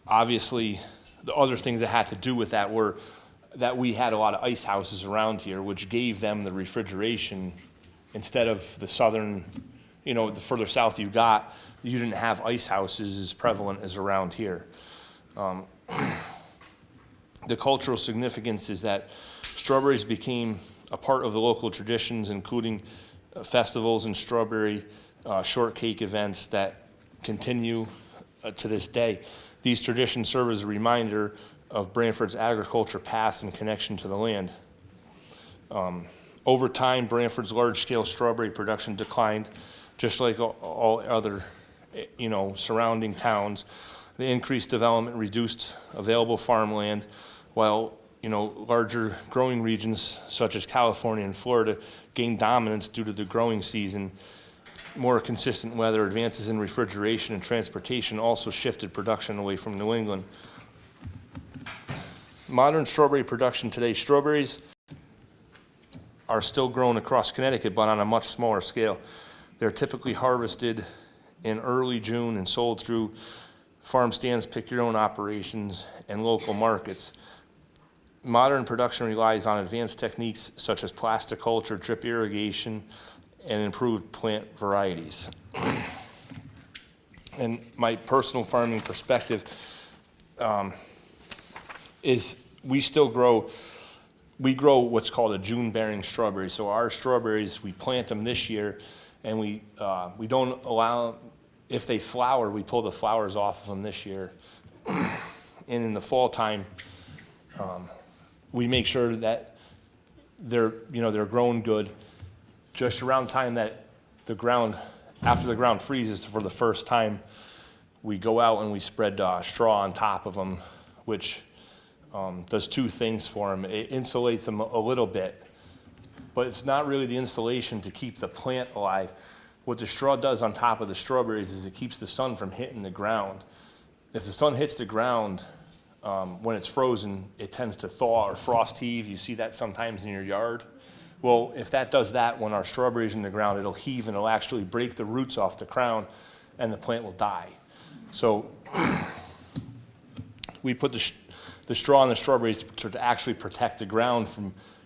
obviously, the other things that had to do with that were that we had a lot of ice houses around here, which gave them the refrigeration. Instead of the southern, the further south you got, you didn't have ice houses as prevalent as around here. The cultural significance is that strawberries became a part of the local traditions, including festivals and strawberry shortcake events that continue to this day. These traditions serve as a reminder of Branford's agriculture past and connection to the land. Over time, Branford's large-scale strawberry production declined, just like all other, surrounding towns. The increased development reduced available farmland, while, larger growing regions such as California and Florida gained dominance due to the growing season. More consistent weather, advances in refrigeration and transportation also shifted production away from New England. Modern strawberry production today, strawberries are still grown across Connecticut, but on a much smaller scale. They're typically harvested in early June and sold through farm stands, pick-your-own operations, and local markets. Modern production relies on advanced techniques such as plasticulture, drip irrigation, and improved plant varieties. And my personal farming perspective is we grow what's called a June-bearing strawberry. So our strawberries, we plant them this year, and we don't allow, if they flower, we pull the flowers off of them this year. And in the fall time, we make sure that they're growing good. Just around time that after the ground freezes for the first time, we go out and we spread straw on top of them, which does two things for them. It insulates them a little bit, but it's not really the insulation to keep the plant alive. What the straw does on top of the strawberries is it keeps the sun from hitting the ground. If the sun hits the ground when it's frozen, it tends to thaw or frost heave. You see that sometimes in your yard. Well, if that does that when our strawberries in the ground, it'll heave and it'll actually break the roots off the crown and the plant will die. So we put the straw in the strawberries to actually protect the ground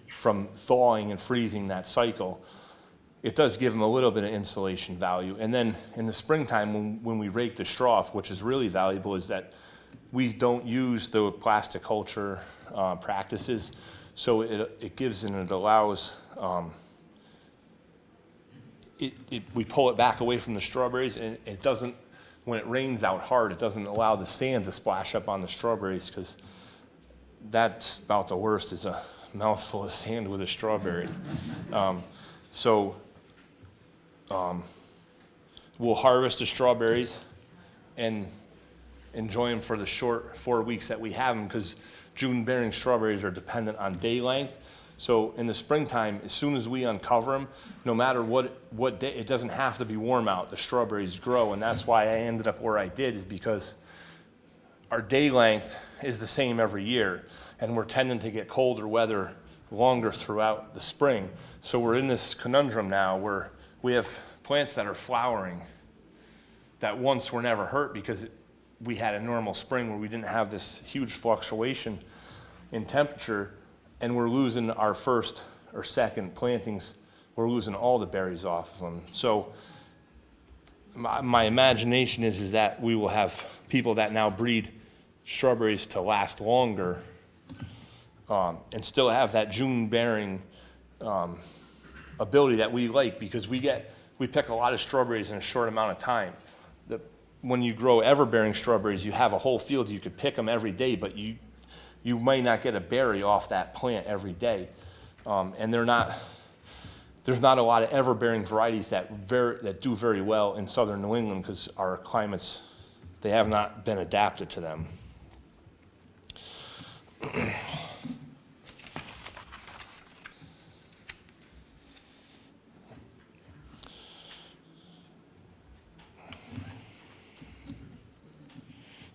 from thawing and freezing that cycle. It does give them a little bit of insulation value. And then in the springtime, when we rake the straw off, which is really valuable, is that we don't use the plasticulture practices. So it gives and it allows, we pull it back away from the strawberries, and it doesn't, when it rains out hard, it doesn't allow the sand to splash up on the strawberries, because that's about the worst, is a mouthful of sand with a strawberry. We'll harvest the strawberries and enjoy them for the short 4 weeks that we have them, because June-bearing strawberries are dependent on day length. So in the springtime, as soon as we uncover them, no matter what day, it doesn't have to be warm out, the strawberries grow, and that's why I ended up where I did, is because our day length is the same every year, and we're tending to get colder weather longer throughout the spring. So we're in this conundrum now where we have plants that are flowering that once were never hurt because we had a normal spring where we didn't have this huge fluctuation in temperature, and we're losing our first or second plantings. We're losing all the berries off of them. So my imagination is that we will have people that now breed strawberries to last longer, and still have that June bearing ability that we like, because we pick a lot of strawberries in a short amount of time. When you grow ever-bearing strawberries, you have a whole field. You could pick them every day, but you might not get a berry off that plant every day. And there's not a lot of ever-bearing varieties that do very well in southern New England, because our climates, they have not been adapted to them.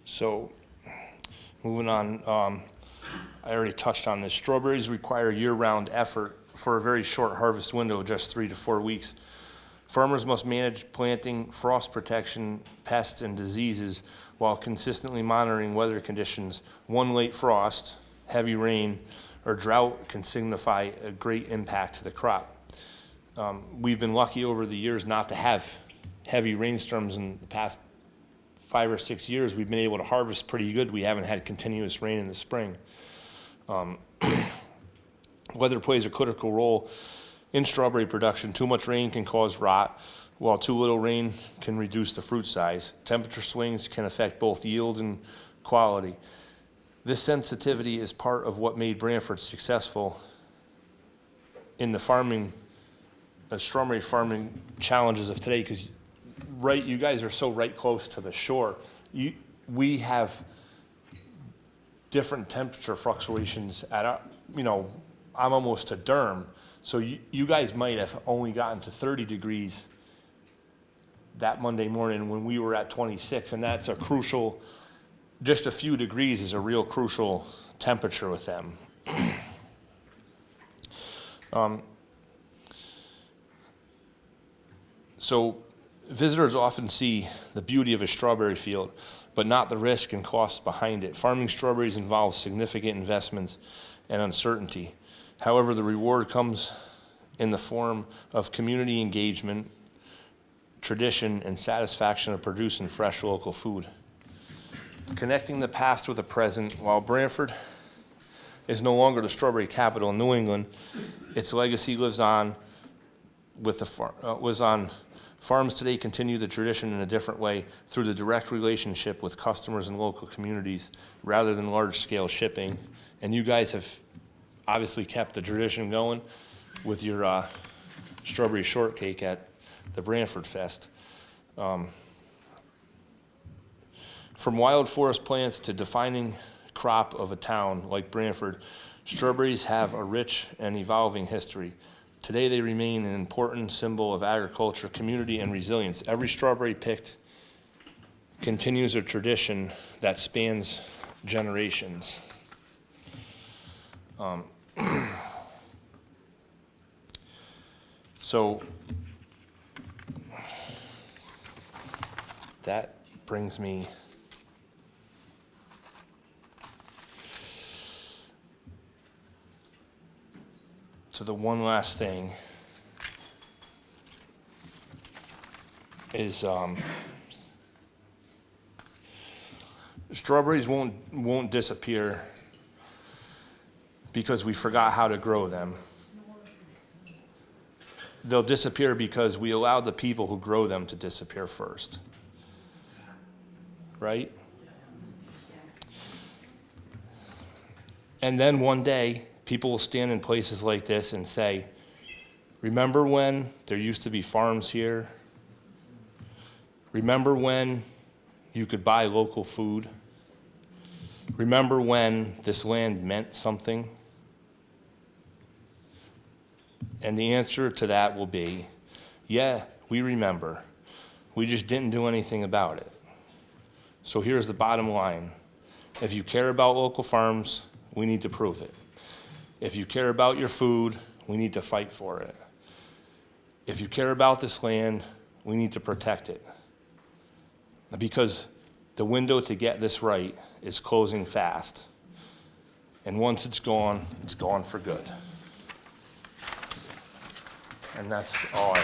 So, moving on, I already touched on this. Strawberries require year-round effort for a very short harvest window of just 3 to 4 weeks. Farmers must manage planting, frost protection, pests, and diseases while consistently monitoring weather conditions. One late frost, heavy rain, or drought can signify a great impact to the crop. We've been lucky over the years not to have heavy rainstorms in the past 5 or 6 years. We've been able to harvest pretty good. We haven't had continuous rain in the spring. Weather plays a critical role in strawberry production. Too much rain can cause rot, while too little rain can reduce the fruit size. Temperature swings can affect both yield and quality. This sensitivity is part of what made Branford successful in the strawberry farming challenges of today, because you guys are so right close to the shore. We have different temperature fluctuations I'm almost to Durham, so you guys might have only gotten to 30 degrees that Monday morning when we were at 26, and that's a crucial, just a few degrees is a real crucial temperature with them. So visitors often see the beauty of a strawberry field, but not the risk and costs behind it. Farming strawberries involves significant investments and uncertainty. However, the reward comes in the form of community engagement, tradition, and satisfaction of producing fresh local food. Connecting the past with the present, while Branford is no longer the strawberry capital in New England, its legacy lives on with Farms today continue the tradition in a different way through the direct relationship with customers and local communities rather than large-scale shipping. And you guys have obviously kept the tradition going with your strawberry shortcake at the Branford Fest. From wild forest plants to defining crop of a town like Branford, strawberries have a rich and evolving history. Today they remain an important symbol of agriculture, community, and resilience. Every strawberry picked continues a tradition that spans generations. So that brings me to the one last thing is strawberries won't disappear. because we forgot how to grow them. They'll disappear because we allowed the people who grow them to disappear first. Right? And then one day, people will stand in places like this and say, remember when there used to be farms here? Remember when you could buy local food? Remember when this land meant something? And the answer to that will be, yeah, we remember. We just didn't do anything about it. So here's the bottom line. If you care about local farms, we need to prove it. If you care about your food, we need to fight for it. If you care about this land, we need to protect it. Because the window to get this right is closing fast. And once it's gone for good. And that's all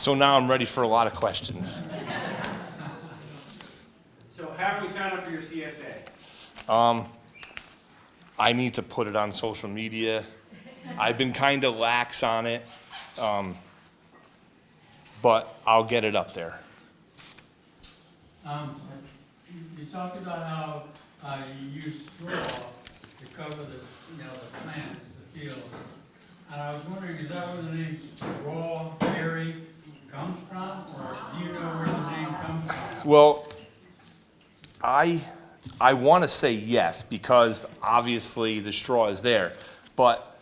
So now I'm ready for a lot of questions. So how do we sign up for your CSA? I need to put it on social media. I've been kind of lax on it, but I'll get it up there. You talked about how you use straw to cover the plants, the field. And I was wondering, is that where the name straw berry comes from, or do you know where the name comes from? Well, I want to say yes, because obviously the straw is there, but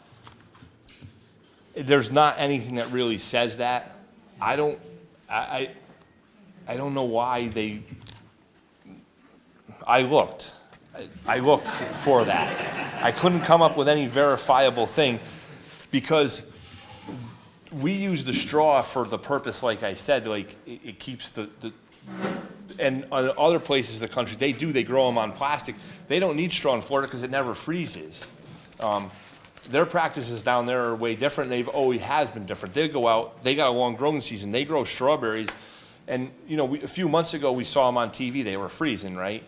there's not anything that really says that. I don't know why I looked for that. I couldn't come up with any verifiable thing, because we use the straw for the purpose, like I said, like it keeps and other places in the country, they grow them on plastic. They don't need straw in Florida because it never freezes. Their practices down there are way different. They've always has been different. They go out, they got a long growing season. They grow strawberries. And, a few months ago, we saw them on TV. They were freezing, right?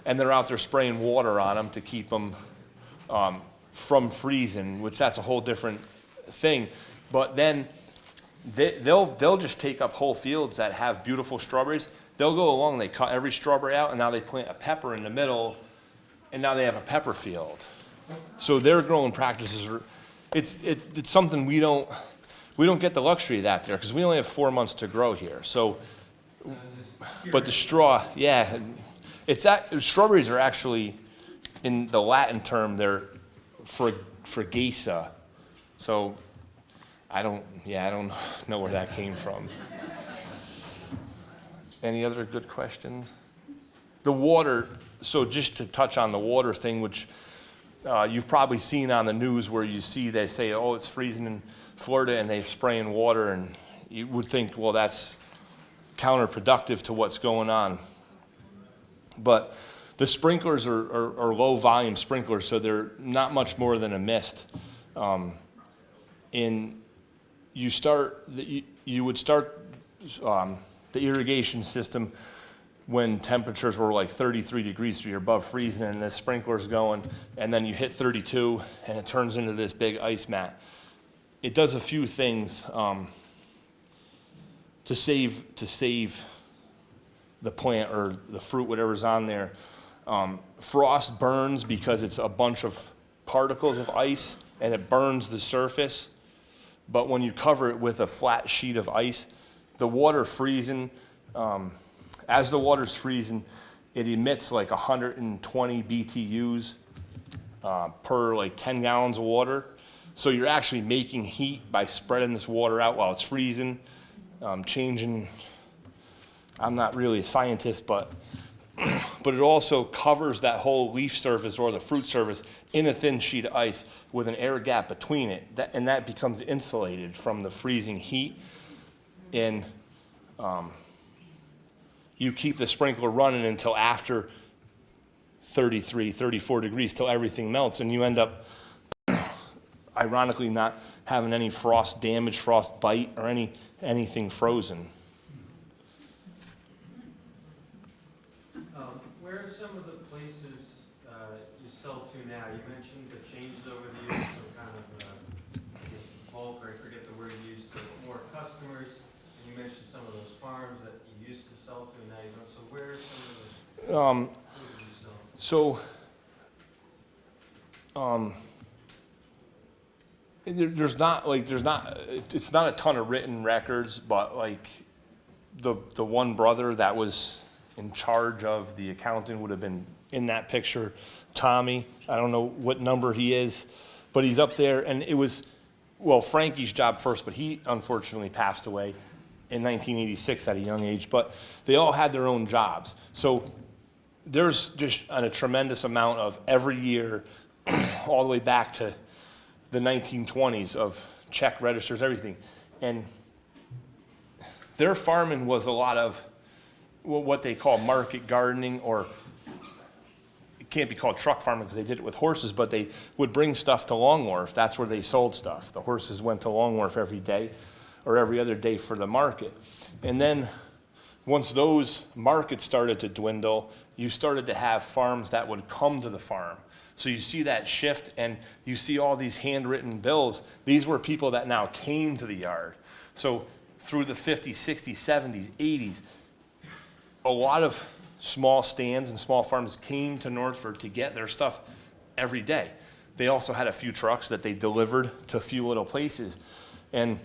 And they're out there spraying water on them to keep them from freezing, which that's a whole different thing. But then they'll just take up whole fields that have beautiful strawberries. They'll go along, they cut every strawberry out, and now they plant a pepper in the middle, and now they have a pepper field. So their growing practices are, it's something we don't get the luxury of that there, because we only have 4 months to grow here. So, but the straw, yeah, strawberries are actually, in the Latin term, they're fragasa. So I don't know where that came from. Any other good questions? The water, so just to touch on the water thing, which you've probably seen on the news where they say, oh, it's freezing in Florida, and they're spraying water, and you would think, well, that's counterproductive to what's going on. But the sprinklers are low volume sprinklers, so they're not much more than a mist. You would start the irrigation system when temperatures were like 33 degrees, so you're above freezing, and the sprinkler's going, and then you hit 32, and it turns into this big ice mat. It does a few things to save the plant or the fruit, whatever's on there. Frost burns because it's a bunch of particles of ice, and it burns the surface. But when you cover it with a flat sheet of ice, the water freezing, as the water's freezing, it emits like 120 BTUs per like 10 gallons of water. So you're actually making heat by spreading this water out while it's freezing, changing. I'm not really a scientist, but it also covers that whole leaf surface or the fruit surface in a thin sheet of ice with an air gap between it, and that becomes insulated from the freezing heat. And you keep the sprinkler running until after 33, 34 degrees till everything melts, and you end up ironically not having any frost damage, frost bite, or anything frozen. Where are some of the places you sell to now? You mentioned it changed over the years from kind of, I guess, bulk, or I forget the word you used, to more customers. And you mentioned some of those farms that you used to sell to, and now you don't. So where are some of those places you sell to? So, it's not a ton of written records, but like the one brother that was in charge of the accountant would have been in that picture, Tommy. I don't know what number he is, but he's up there. And it was, well, Frankie's job first, but he unfortunately passed away in 1986 at a young age. But they all had their own jobs. So there's just a tremendous amount of every year, all the way back to the 1920s, of check registers, everything. And their farming was a lot of what they call market gardening, or it can't be called truck farming because they did it with horses, but they would bring stuff to Long Wharf. That's where they sold stuff. The horses went to Long Wharf every day or every other day for the market. And then once those markets started to dwindle, you started to have farms that would come to the farm. So you see that shift, and you see all these handwritten bills. These were people that now came to the yard. So through the 50s, 60s, 70s, 80s, a lot of small stands and small farms came to Northford to get their stuff every day. They also had a few trucks that they delivered to a few little places. And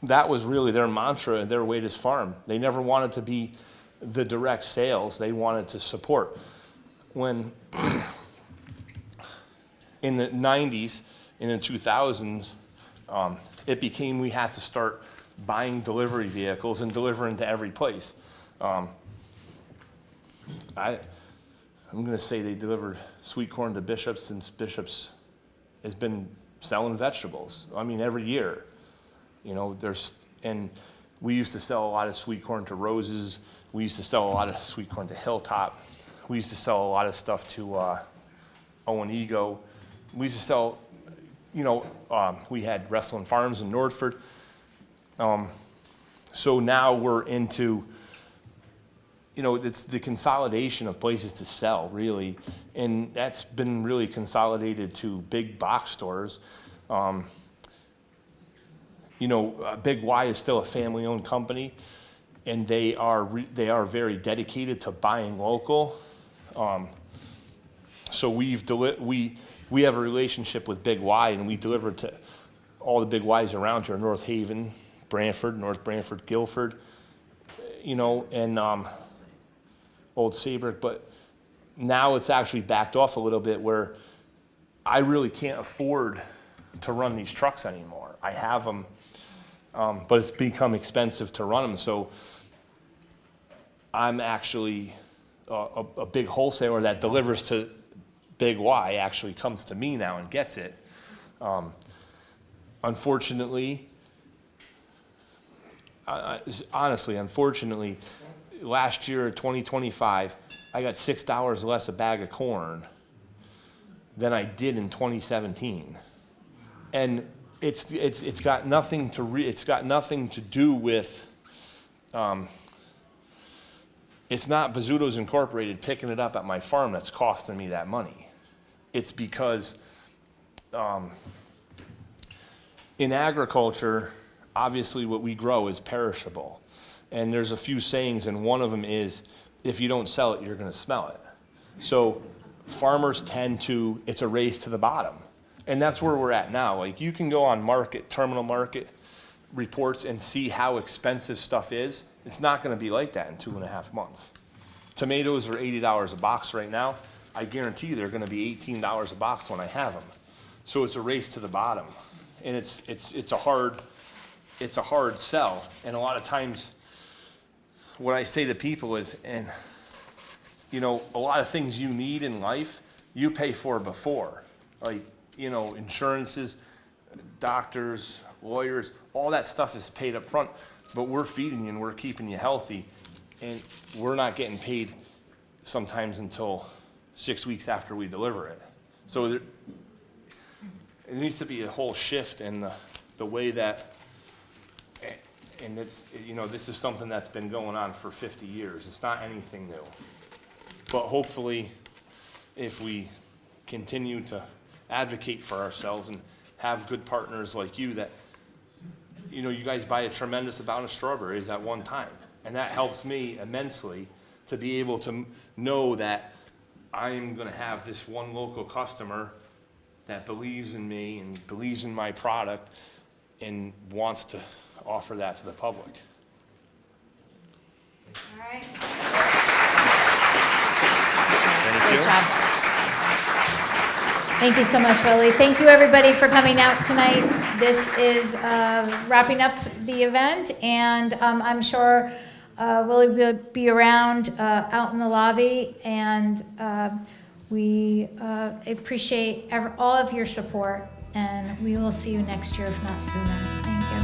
that was really their mantra and their way to farm. They never wanted to be the direct sales. They wanted to support. When in the 90s, in the 2000s, it became we had to start buying delivery vehicles and delivering to every place. I'm going to say they delivered sweet corn to Bishop's since Bishop's has been selling vegetables. I mean, every year. You know, and we used to sell a lot of sweet corn to Rose's. We used to sell a lot of sweet corn to Hilltop. We used to sell a lot of stuff to Owen Ego. We used to sell, we had Wrestling Farms in Nordford. So now we're into, it's the consolidation of places to sell, really. And that's been really consolidated to big box stores. Big Y is still a family-owned company, and they are very dedicated to buying local. So we have a relationship with Big Y, and we deliver to all the Big Ys around here: North Haven, Branford, North Branford, Guilford, and Old Saybrook. But now it's actually backed off a little bit, where I really can't afford to run these trucks anymore. I have them, but it's become expensive to run them. So I'm actually a big wholesaler that delivers to Big Y actually comes to me now and gets it. Unfortunately, last year, 2025, I got $6 less a bag of corn than I did in 2017, and it's got nothing to do with. It's not Bazzuto's Incorporated picking it up at my farm that's costing me that money. It's because in agriculture, obviously what we grow is perishable. And there's a few sayings, and one of them is, if you don't sell it, you're going to smell it. So farmers tend to, it's a race to the bottom. And that's where we're at now. Like, you can go on terminal market reports and see how expensive stuff is. It's not going to be like that in 2.5 months. Tomatoes are $80 a box right now. I guarantee you they're going to be $18 a box when I have them. So it's a race to the bottom, and it's a hard sell. And a lot of times, what I say to people is, a lot of things you need in life, you pay for before, like insurances, doctors, lawyers, all that stuff is paid up front. But we're feeding you and we're keeping you healthy, and we're not getting paid sometimes until 6 weeks after we deliver it. So there needs to be a whole shift in the way that, and it's, you know, this is something that's been going on for 50 years. It's not anything new. But hopefully, if we continue to advocate for ourselves and have good partners like you that, you know, you guys buy a tremendous amount of strawberries at one time. And that helps me immensely to be able to know that I'm gonna have this one local customer that believes in me and believes in my product and wants to offer that to the public. All right. Thank Great you. job. Thank you so much, Willie. Thank you, everybody, for coming out tonight. This is wrapping up the event, and I'm sure Willie will be around out in the lobby, and we appreciate all of your support, and we will see you next year, if not sooner. Thank you.